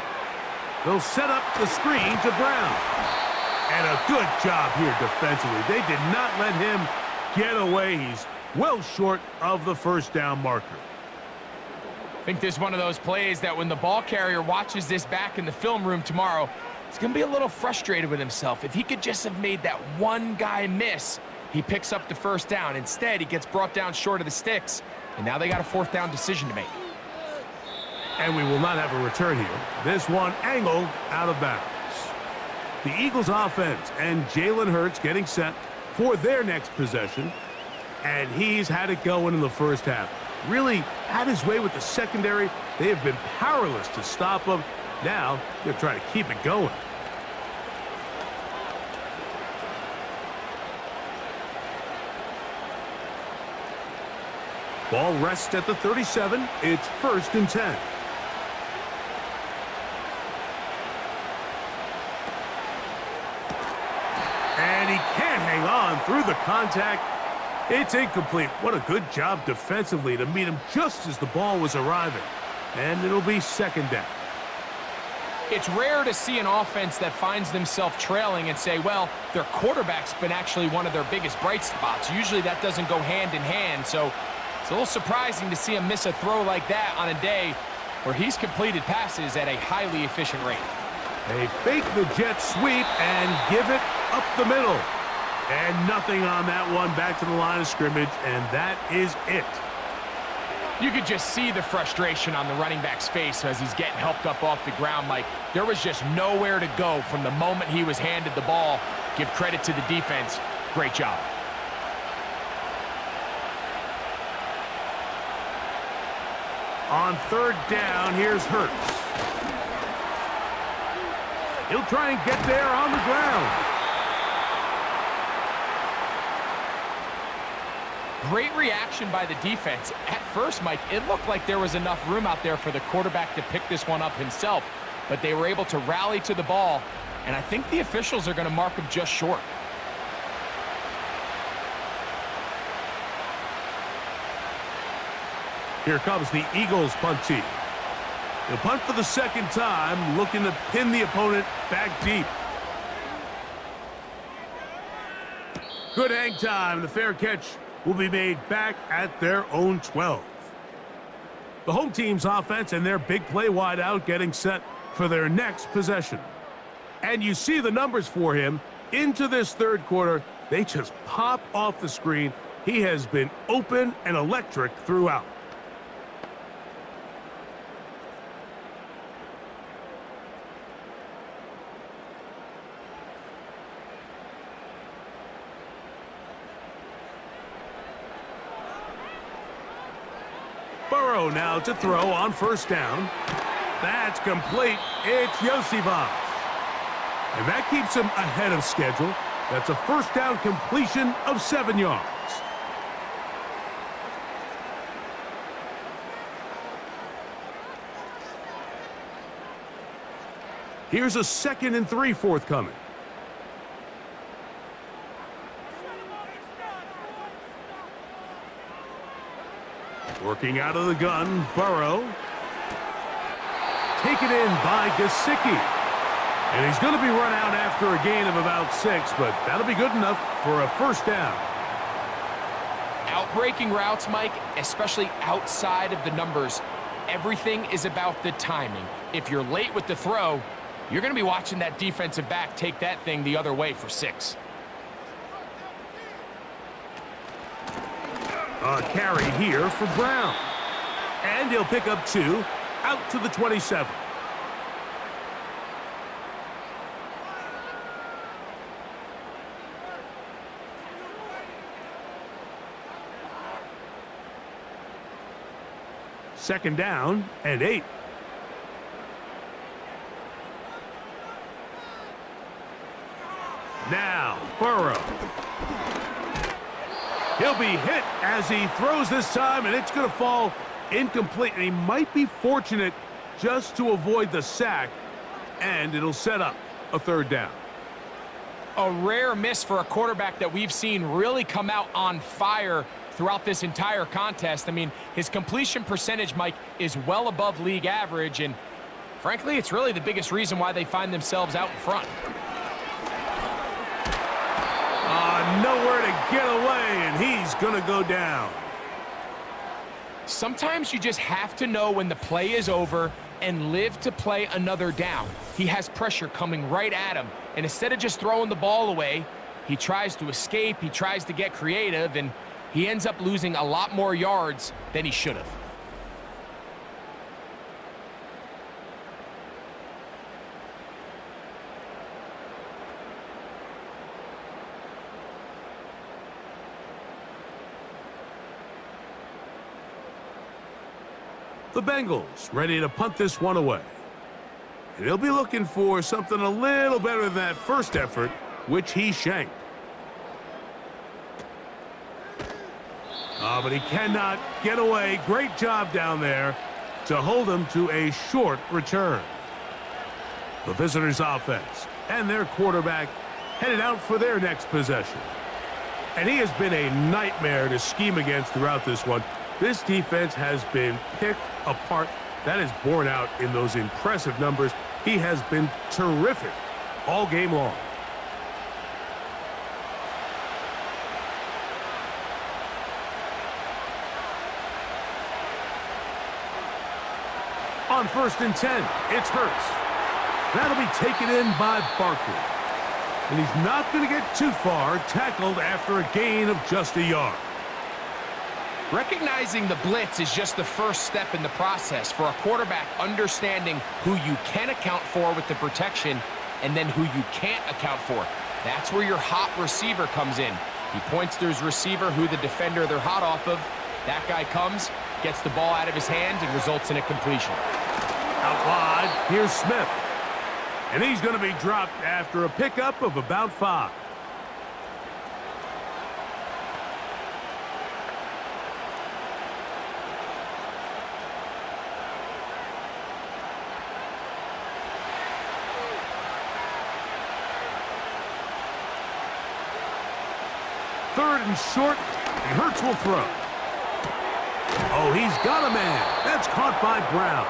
They'll set up the screen to Brown. And a good job here defensively. They did not let him get away. He's well short of the 1st down marker. I think this is one of those plays that when the ball carrier watches this back in the film room tomorrow, he's going to be a little frustrated with himself. If he could just have made that one guy miss, he picks up the 1st down. Instead, he gets brought down short of the sticks, and now they got a 4th down decision to make. And we will not have a return here. This one angled out of bounds. The Eagles offense and Jalen Hurts getting set for their next possession. And he's had it going in the 1st half. Really had his way with the secondary. They have been powerless to stop him. Now they're trying to keep it going. Ball rests at the 37. It's 1st and 10. And he can't hang on through the contact. It's incomplete. What a good job defensively to meet him just as the ball was arriving. And it'll be 2nd down. It's rare to see an offense that finds themselves trailing and say, well, their quarterback's been actually one of their biggest bright spots. Usually that doesn't go hand in hand, so it's a little surprising to see him miss a throw like that on a day where he's completed passes at a highly efficient rate. They fake the jet sweep and give it up the middle. And nothing on that one, back to the line of scrimmage, and that is it. You could just see the frustration on the running back's face as he's getting helped up off the ground, Mike. There was just nowhere to go from the moment he was handed the ball. Give credit to the defense. Great job. On 3rd down, here's Hurts. He'll try and get there on the ground. Great reaction by the defense. At first, Mike, it looked like there was enough room out there for the quarterback to pick this one up himself, but they were able to rally to the ball, and I think the officials are going to mark him just short. Here comes the Eagles punt team. They'll punt for the 2nd time, looking to pin the opponent back deep. Good hang time. The fair catch will be made back at their own 12. The home team's offense and their big play wideout getting set for their next possession. And you see the numbers for him into this 3rd quarter. They just pop off the screen. He has been open and electric throughout. Burrow now to throw on 1st down. That's complete. It's Yosivas. And that keeps him ahead of schedule. That's a 1st down completion of 7 yards. Here's a 2nd and 3 forthcoming. Working out of the gun, Burrow. Taken in by Gesicki. And he's going to be run out after a gain of about 6, but that'll be good enough for a 1st down. Outbreaking routes, Mike, especially outside of the numbers, everything is about the timing. If you're late with the throw, you're going to be watching that defensive back take that thing the other way for 6. A carry here for Brown. And he'll pick up 2 out to the 27. Second down and 8. Now, Burrow. He'll be hit as he throws this time, and it's going to fall incomplete. And he might be fortunate just to avoid the sack, and it'll set up a third down. A rare miss for a quarterback that we've seen really come out on fire throughout this entire contest. I mean, his completion percentage, Mike, is well above league average, and frankly, it's really the biggest reason why they find themselves out in front. Nowhere to get away, and he's going to go down. Sometimes you just have to know when the play is over and live to play another down. He has pressure coming right at him, and instead of just throwing the ball away, he tries to escape, he tries to get creative, and he ends up losing a lot more yards than he should have. The Bengals ready to punt this one away. And he'll be looking for something a little better than that first effort, which he shanked. But he cannot get away. Great job down there to hold him to a short return. The visitors' offense and their quarterback headed out for their next possession. And he has been a nightmare to scheme against throughout this one. This defense has been picked apart. That is borne out in those impressive numbers. He has been terrific all game long. On 1st and 10, it's Hurts. That'll be taken in by Barkley. And he's not going to get too far, tackled after a gain of just a yard. Recognizing the blitz is just the first step in the process for a quarterback understanding who you can account for with the protection and then who you can't account for. That's where your hot receiver comes in. He points to his receiver, who the defender they're hot off of. That guy comes, gets the ball out of his hand, and results in a completion. Out wide, here's Smith. And he's going to be dropped after a pickup of about 5. Third and short, and Hurts will throw. Oh, he's got a man. That's caught by Brown.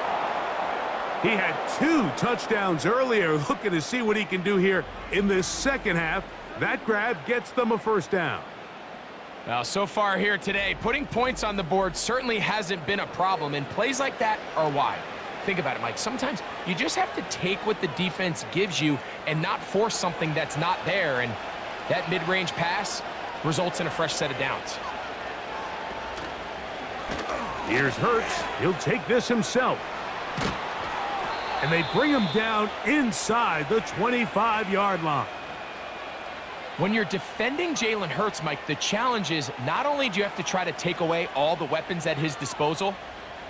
He had 2 touchdowns earlier, looking to see what he can do here in this second half. That grab gets them a first down. Well, so far here today, putting points on the board certainly hasn't been a problem, and plays like that are why. Think about it, Mike. Sometimes you just have to take what the defense gives you and not force something that's not there, and that mid-range pass results in a fresh set of downs. Here's Hurts. He'll take this himself. And they bring him down inside the 25-yard line. When you're defending Jalen Hurts, Mike, the challenge is not only do you have to try to take away all the weapons at his disposal,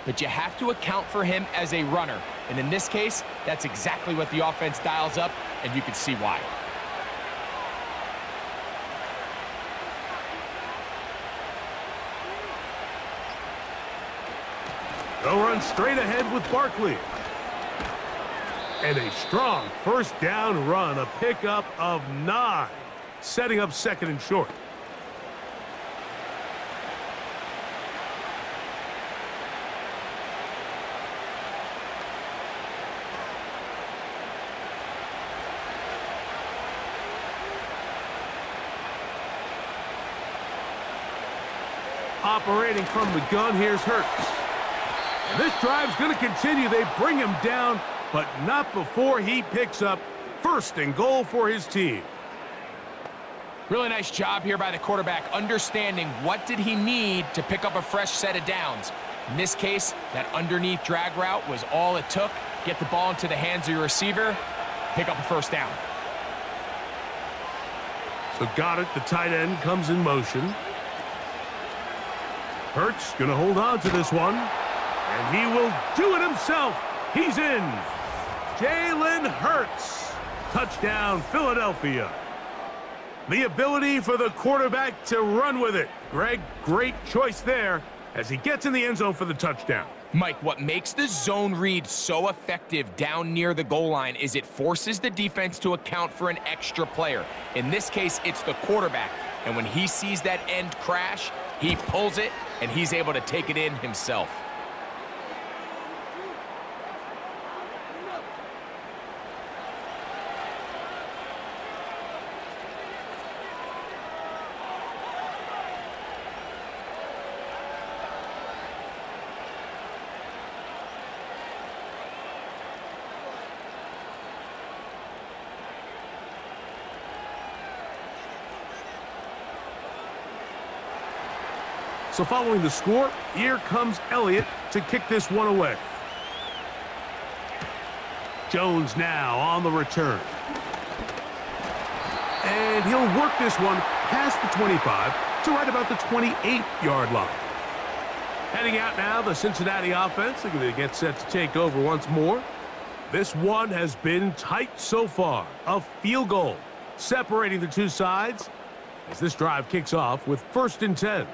but you have to account for him as a runner. And in this case, that's exactly what the offense dials up, and you can see why. They'll run straight ahead with Barkley. And a strong first down run, a pickup of 9, setting up second and short. Operating from the gun, here's Hurts. And this drive's going to continue. They bring him down, but not before he picks up first and goal for his team. Really nice job here by the quarterback, understanding what did he need to pick up a fresh set of downs. In this case, that underneath drag route was all it took. Get the ball into the hands of your receiver, pick up a first down. So got it. The tight end comes in motion. Hurts going to hold on to this one. And he will do it himself. He's in. Jalen Hurts. Touchdown, Philadelphia. The ability for the quarterback to run with it. Greg, great choice there as he gets in the end zone for the touchdown. Mike, what makes the zone read so effective down near the goal line is it forces the defense to account for an extra player. In this case, it's the quarterback. And when he sees that end crash, he pulls it, and he's able to take it in himself. So following the score, here comes Elliott to kick this one away. Jones now on the return. And he'll work this one past the 25 to right about the 28-yard line. Heading out now, the Cincinnati offense. They're going to get set to take over once more. This one has been tight so far. A field goal separating the two sides as this drive kicks off with 1st and 10.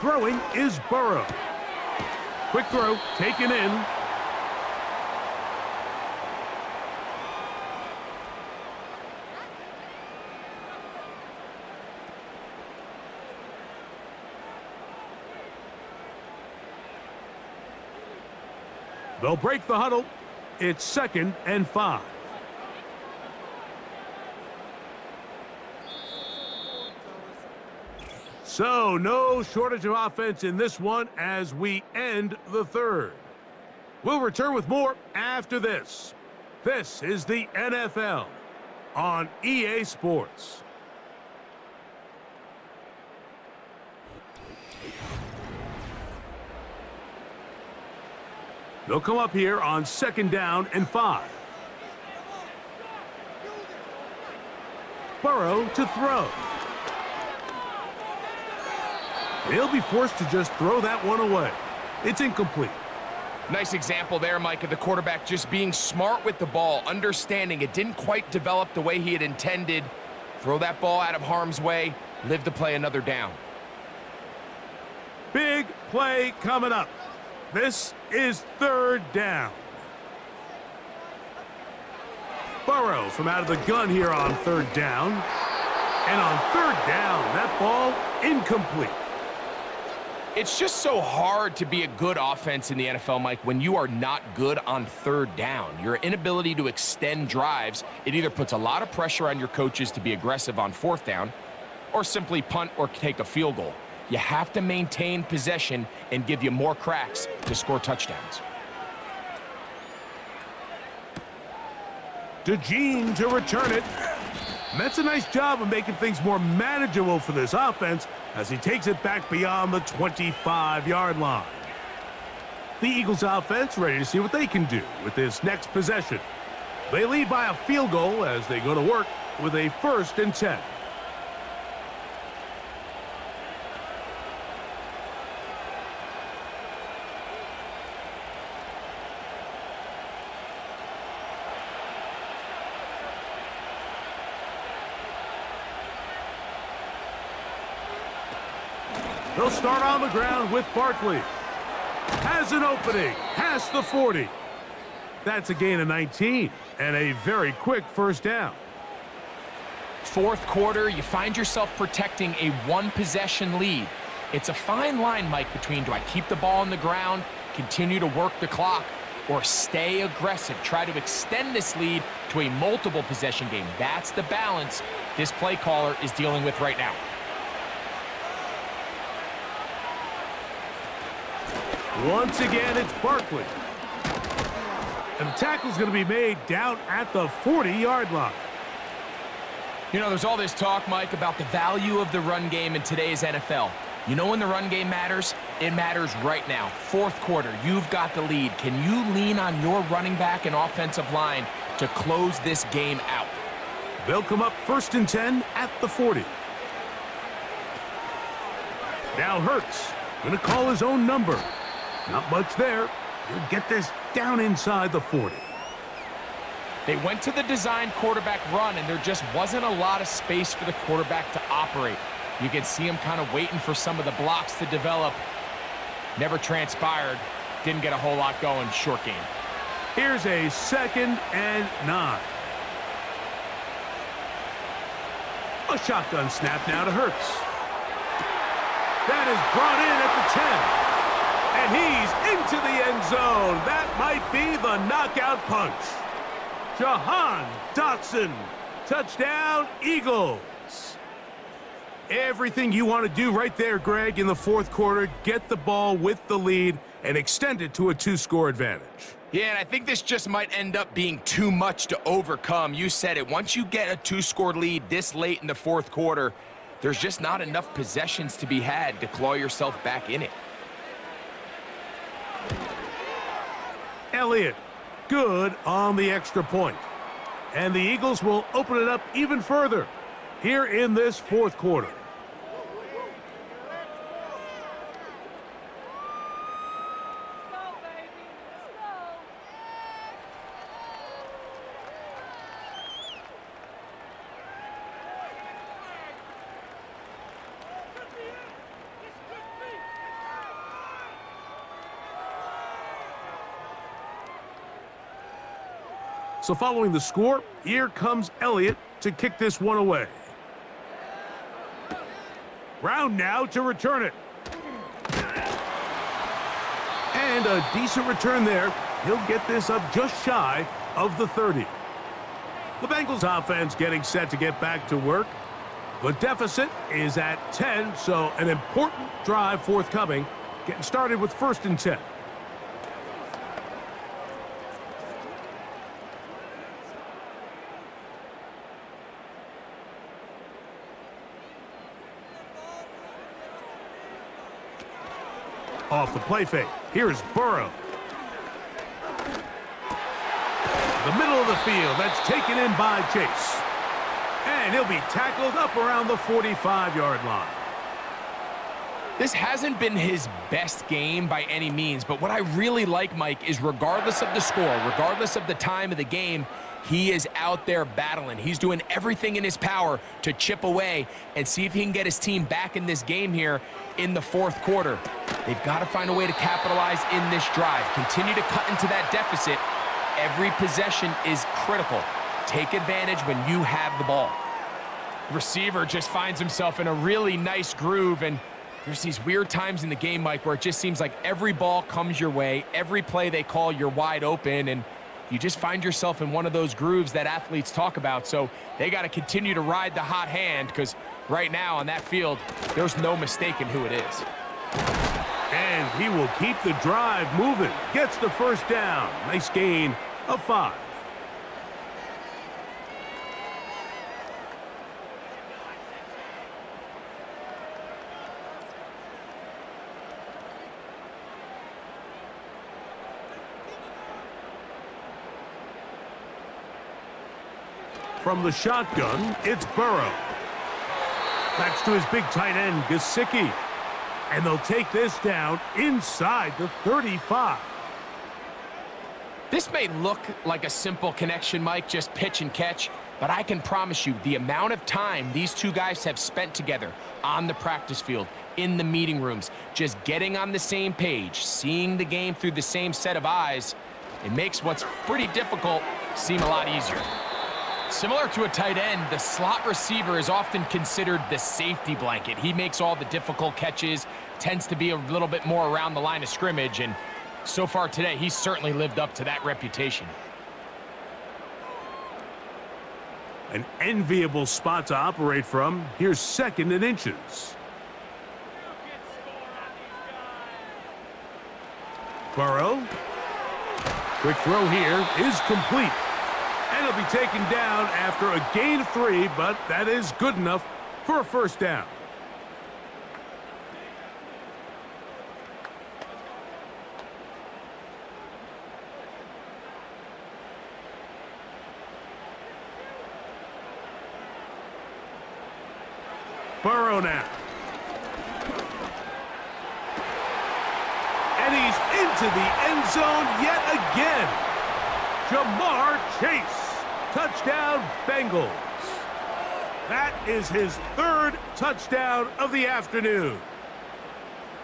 Throwing is Burrow. Quick throw, taken in. They'll break the huddle. It's 2nd and 5. So, no shortage of offense in this one as we end the 3rd. We'll return with more after this. This is the NFL on EA Sports. They'll come up here on 2nd down and 5. Burrow to throw. He'll be forced to just throw that one away. It's incomplete. Nice example there, Mike, of the quarterback just being smart with the ball, understanding it didn't quite develop the way he had intended. Throw that ball out of harm's way, live to play another down. Big play coming up. This is 3rd down. Burrow from out of the gun here on 3rd down. And on 3rd down, that ball incomplete. It's just so hard to be a good offense in the NFL, Mike, when you are not good on 3rd down. Your inability to extend drives, it either puts a lot of pressure on your coaches to be aggressive on 4th down or simply punt or take a field goal. You have to maintain possession and give you more cracks to score touchdowns. DeJean to return it. And that's a nice job of making things more manageable for this offense as he takes it back beyond the 25-yard line. The Eagles offense ready to see what they can do with this next possession. They lead by a field goal as they go to work with a 1st and 10. They'll start on the ground with Barkley. Has an opening, past the 40. That's a gain of 19 and a very quick 1st down. 4th quarter, you find yourself protecting a 1-possession lead. It's a fine line, Mike, between do I keep the ball on the ground, continue to work the clock, or stay aggressive, try to extend this lead to a multiple possession game. That's the balance this play caller is dealing with right now. Once again, it's Barkley. And the tackle's going to be made down at the 40-yard line. You know, there's all this talk, Mike, about the value of the run game in today's NFL. You know when the run game matters? It matters right now. 4th quarter, you've got the lead. Can you lean on your running back and offensive line to close this game out. They'll come up 1st and 10 at the 40. Now Hurts, going to call his own number. Not much there. He'll get this down inside the 40. They went to the design quarterback run, and there just wasn't a lot of space for the quarterback to operate. You can see him kind of waiting for some of the blocks to develop. Never transpired. Didn't get a whole lot going. Short game. Here's a 2nd and 9. A shotgun snap now to Hurts. That is brought in at the 10. And he's into the end zone. That might be the knockout punch. Jahan Dotson. Touchdown, Eagles. Everything you want to do right there, Greg, in the 4th quarter. Get the ball with the lead and extend it to a 2-score advantage. Yeah, and I think this just might end up being too much to overcome. You said it. Once you get a 2-score lead this late in the 4th quarter, there's just not enough possessions to be had to claw yourself back in it. Elliott, good on the extra point. And the Eagles will open it up even further here in this 4th quarter. So following the score, here comes Elliott to kick this one away. Brown now to return it. And a decent return there. He'll get this up just shy of the 30. The Bengals offense getting set to get back to work. The deficit is at 10, so an important drive forthcoming. Getting started with 1st and 10. Off the play fake. Here's Burrow. The middle of the field. That's taken in by Chase. And he'll be tackled up around the 45-yard line. This hasn't been his best game by any means, but what I really like, Mike, is regardless of the score, regardless of the time of the game, he is out there battling. He's doing everything in his power to chip away and see if he can get his team back in this game here in the 4th quarter. They've got to find a way to capitalize in this drive. Continue to cut into that deficit. Every possession is critical. Take advantage when you have the ball. Receiver just finds himself in a really nice groove, and there's these weird times in the game, Mike, where it just seems like every ball comes your way. Every play they call, you're wide open, and you just find yourself in one of those grooves that athletes talk about. So they got to continue to ride the hot hand, because right now on that field, there's no mistaking who it is. And he will keep the drive moving. Gets the 1st down. Nice gain of 5. From the shotgun, it's Burrow. Backs to his big tight end, Gesicki. And they'll take this down inside the 35. This may look like a simple connection, Mike, just pitch and catch, but I can promise you the amount of time these two guys have spent together on the practice field, in the meeting rooms, just getting on the same page, seeing the game through the same set of eyes, it makes what's pretty difficult seem a lot easier. Similar to a tight end, the slot receiver is often considered the safety blanket. He makes all the difficult catches, tends to be a little bit more around the line of scrimmage, and so far today, he's certainly lived up to that reputation. An enviable spot to operate from. Here's 2nd and inches. Burrow. Quick throw here is complete. And he'll be taken down after a gain of 3, but that is good enough for a 1st down. Burrow now. And he's into the end zone yet again. Jamar Chase. Touchdown, Bengals. That is his third touchdown of the afternoon.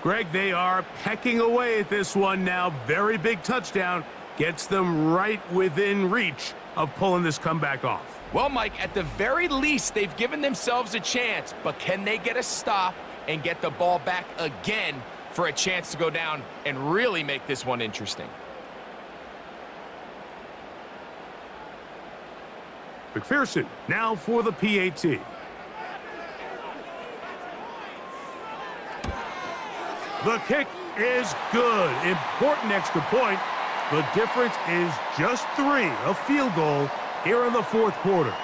Greg, they are pecking away at this one now. Very big touchdown. Gets them right within reach of pulling this comeback off. Well, Mike, at the very least, they've given themselves a chance, but can they get a stop and get the ball back again for a chance to go down and really make this one interesting? McPherson now for the PAT. The kick is good. Important extra point. The difference is just 3, a field goal here in the fourth quarter.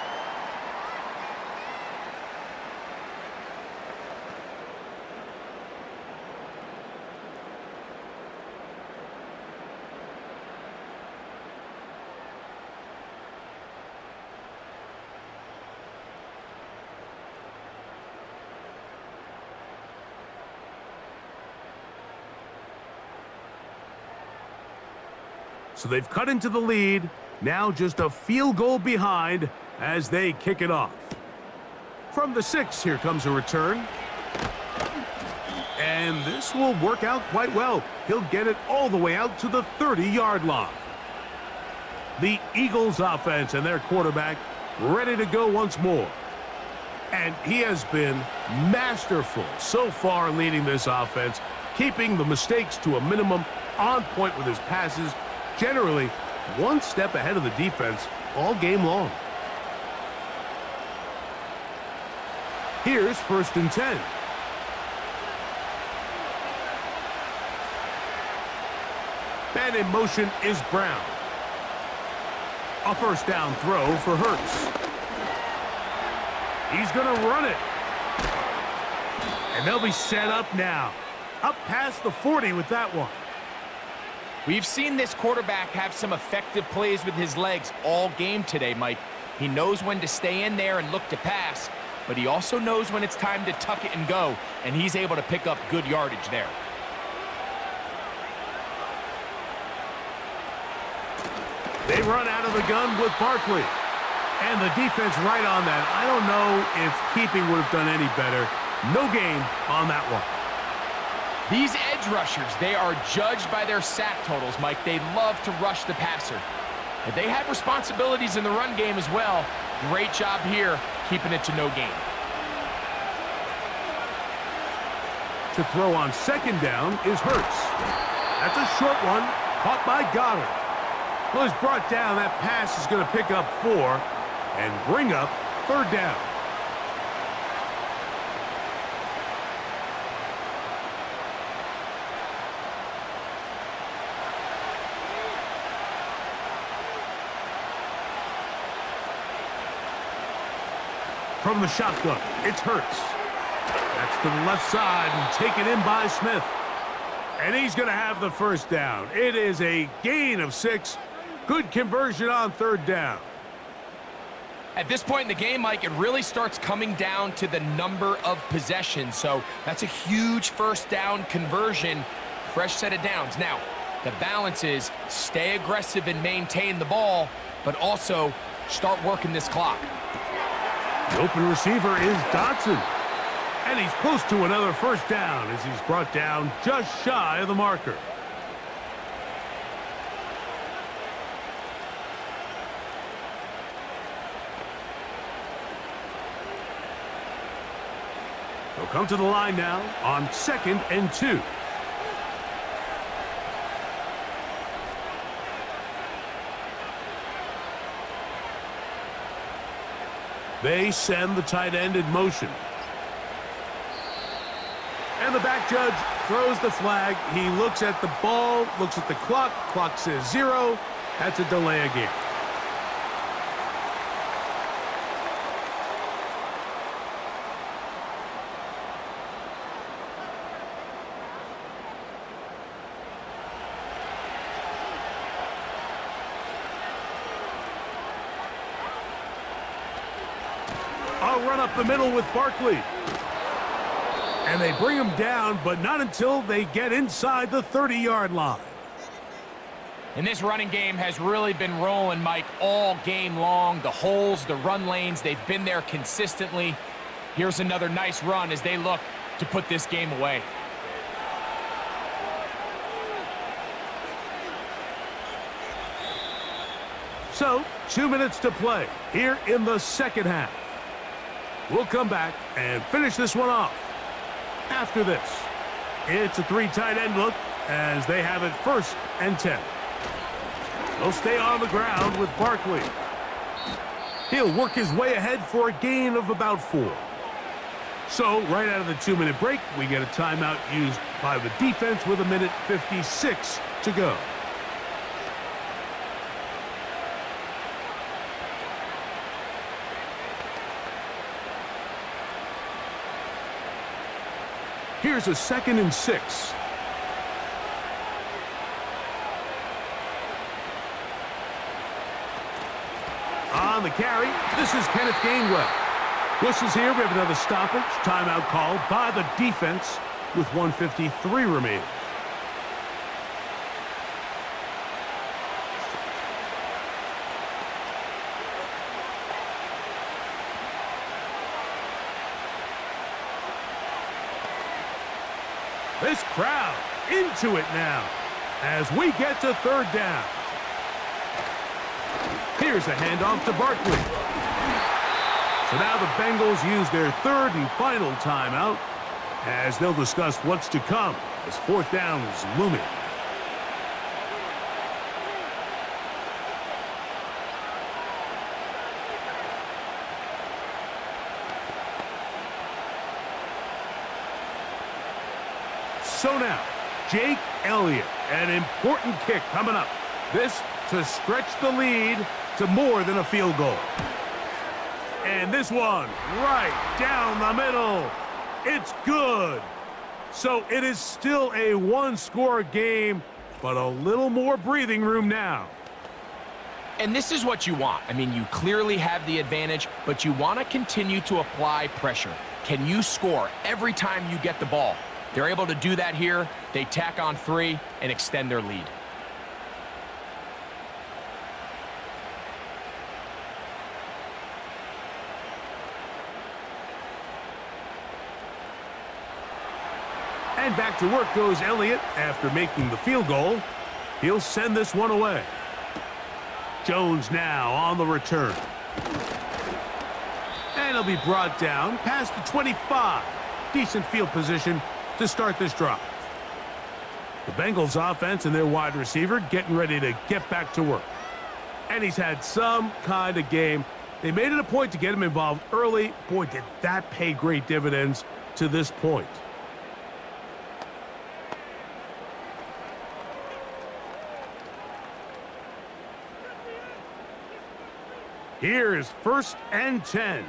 So they've cut into the lead, now just a field goal behind as they kick it off. From the 6, here comes a return. And this will work out quite well. He'll get it all the way out to the 30-yard line. The Eagles offense and their quarterback ready to go once more. And he has been masterful so far leading this offense, keeping the mistakes to a minimum, on point with his passes, generally one step ahead of the defense all game long. Here's 1st and 10. Man in motion is Brown. A first down throw for Hurts. He's going to run it. And they'll be set up now. Up past the 40 with that one. We've seen this quarterback have some effective plays with his legs all game today, Mike. He knows when to stay in there and look to pass, but he also knows when it's time to tuck it and go, and he's able to pick up good yardage there. They run out of the gun with Barkley. And the defense right on that. I don't know if keeping would have done any better. No gain on that one. These edge rushers, they are judged by their sack totals, Mike. They love to rush the passer. But they have responsibilities in the run game as well. Great job here, keeping it to no gain. To throw on 2nd down is Hurts. That's a short one, caught by Goddard. Well, he's brought down. That pass is going to pick up 4 and bring up 3rd down. From the shotgun, it's Hurts. That's to the left side and taken in by Smith. And he's going to have the first down. It is a gain of 6. Good conversion on 3rd down. At this point in the game, Mike, it really starts coming down to the number of possessions. So that's a huge first down conversion. Fresh set of downs. Now, the balance is stay aggressive and maintain the ball, but also start working this clock. The open receiver is Dotson. And he's close to another first down as he's brought down just shy of the marker. They'll come to the line now on 2nd and 2. They send the tight end in motion. And the back judge throws the flag. He looks at the ball, looks at the clock. Clock says 0. That's a delay of game. A run up the middle with Barkley. And they bring him down, but not until they get inside the 30-yard line. And this running game has really been rolling, Mike, all game long. The holes, the run lanes, they've been there consistently. Here's another nice run as they look to put this game away. So, 2 minutes to play here in the second half. We'll come back and finish this one off after this. It's a 3 tight end look as they have it 1st and 10. They'll stay on the ground with Barkley. He'll work his way ahead for a gain of about 4. So, right out of the 2-minute break, we get a timeout used by the defense with 1:56 to go. Here's a 2nd and 6. On the carry, this is Kenneth Gainwell. Whistles here, we have another stoppage. Timeout called by the defense with 1:53 remaining. This crowd into it now as we get to 3rd down. Here's a handoff to Barkley. So now the Bengals use their 3rd and final timeout as they'll discuss what's to come as 4th down is looming. So now, Jake Elliott, an important kick coming up. This to stretch the lead to more than a field goal. And this one right down the middle. It's good. So it is still a 1-score game, but a little more breathing room now. And this is what you want. I mean, you clearly have the advantage, but you want to continue to apply pressure. Can you score every time you get the ball? They're able to do that here. They tack on 3 and extend their lead. And back to work goes Elliott after making the field goal. He'll send this one away. Jones now on the return. And he'll be brought down past the 25. Decent field position to start this drive. The Bengals offense and their wide receiver getting ready to get back to work. And he's had some kind of game. They made it a point to get him involved early. Boy, did that pay great dividends to this point. Here is 1st and 10.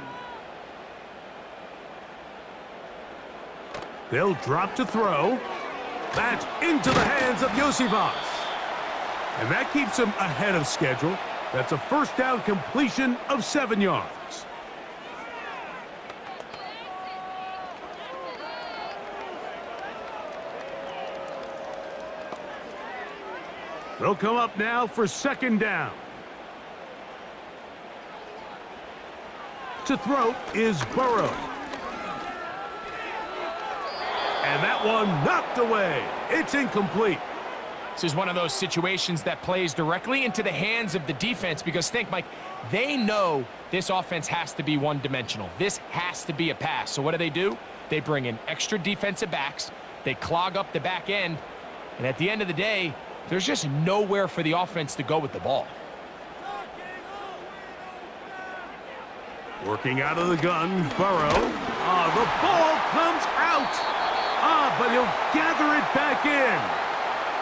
They'll drop to throw. That's into the hands of Yosivas. And that keeps him ahead of schedule. That's a 1st down completion of 7 yards. They'll come up now for 2nd down. To throw is Burrow. And that one knocked away. It's incomplete. This is one of those situations that plays directly into the hands of the defense because think, Mike, they know this offense has to be one-dimensional. This has to be a pass. So what do? They bring in extra defensive backs. They clog up the back end. And at the end of the day, there's just nowhere for the offense to go with the ball. Working out of the gun, Burrow. The ball comes out. But he'll gather it back in.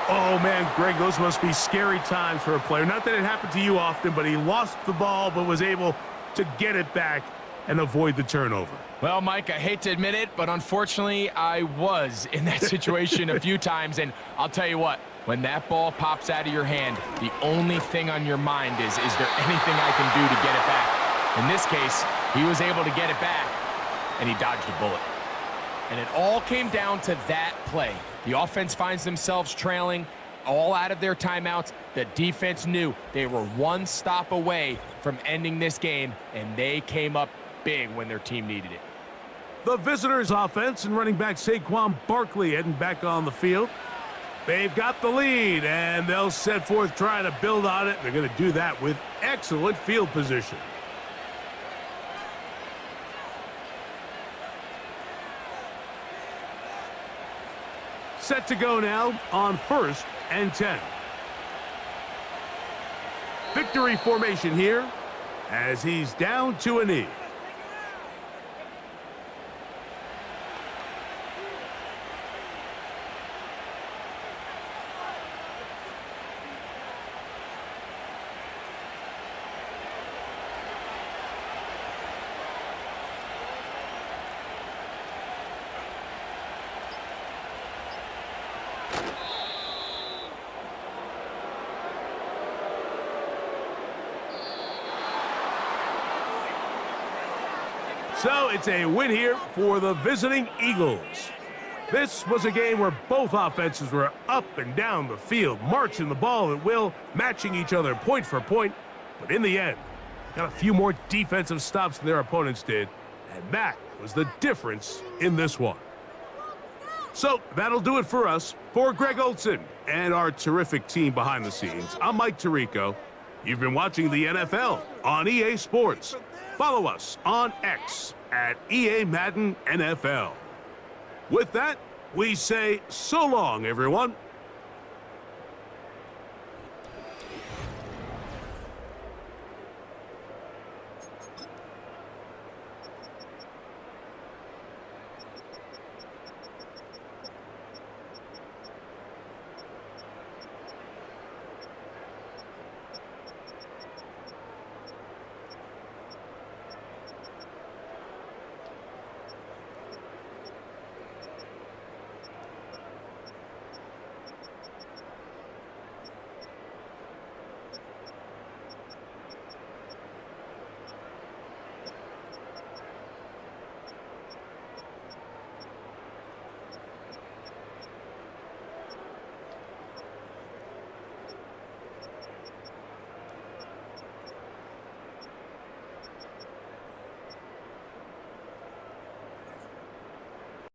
Oh, man, Greg, those must be scary times for a player. Not that it happened to you often, but he lost the ball but was able to get it back and avoid the turnover. Well, Mike, I hate to admit it, but unfortunately, I was in that situation a few times. And I'll tell you what, when that ball pops out of your hand, the only thing on your mind is there anything I can do to get it back? In this case, he was able to get it back, and he dodged a bullet. And it all came down to that play. The offense finds themselves trailing, all out of their timeouts. The defense knew they were one stop away from ending this game, and they came up big when their team needed it. The visitors' offense and running back Saquon Barkley heading back on the field. They've got the lead, and they'll set forth trying to build on it. They're going to do that with excellent field position. Set to go now on 1st and 10. Victory formation here as he's down to a knee. So it's a win here for the visiting Eagles. This was a game where both offenses were up and down the field, marching the ball at will, matching each other point for point. But in the end, got a few more defensive stops than their opponents did, and that was the difference in this one. So that'll do it for us. For Greg Olson and our terrific team behind the scenes, I'm Mike Tirico. You've been watching the NFL on EA Sports. Follow us on X at EA Madden NFL. With that, we say so long, everyone.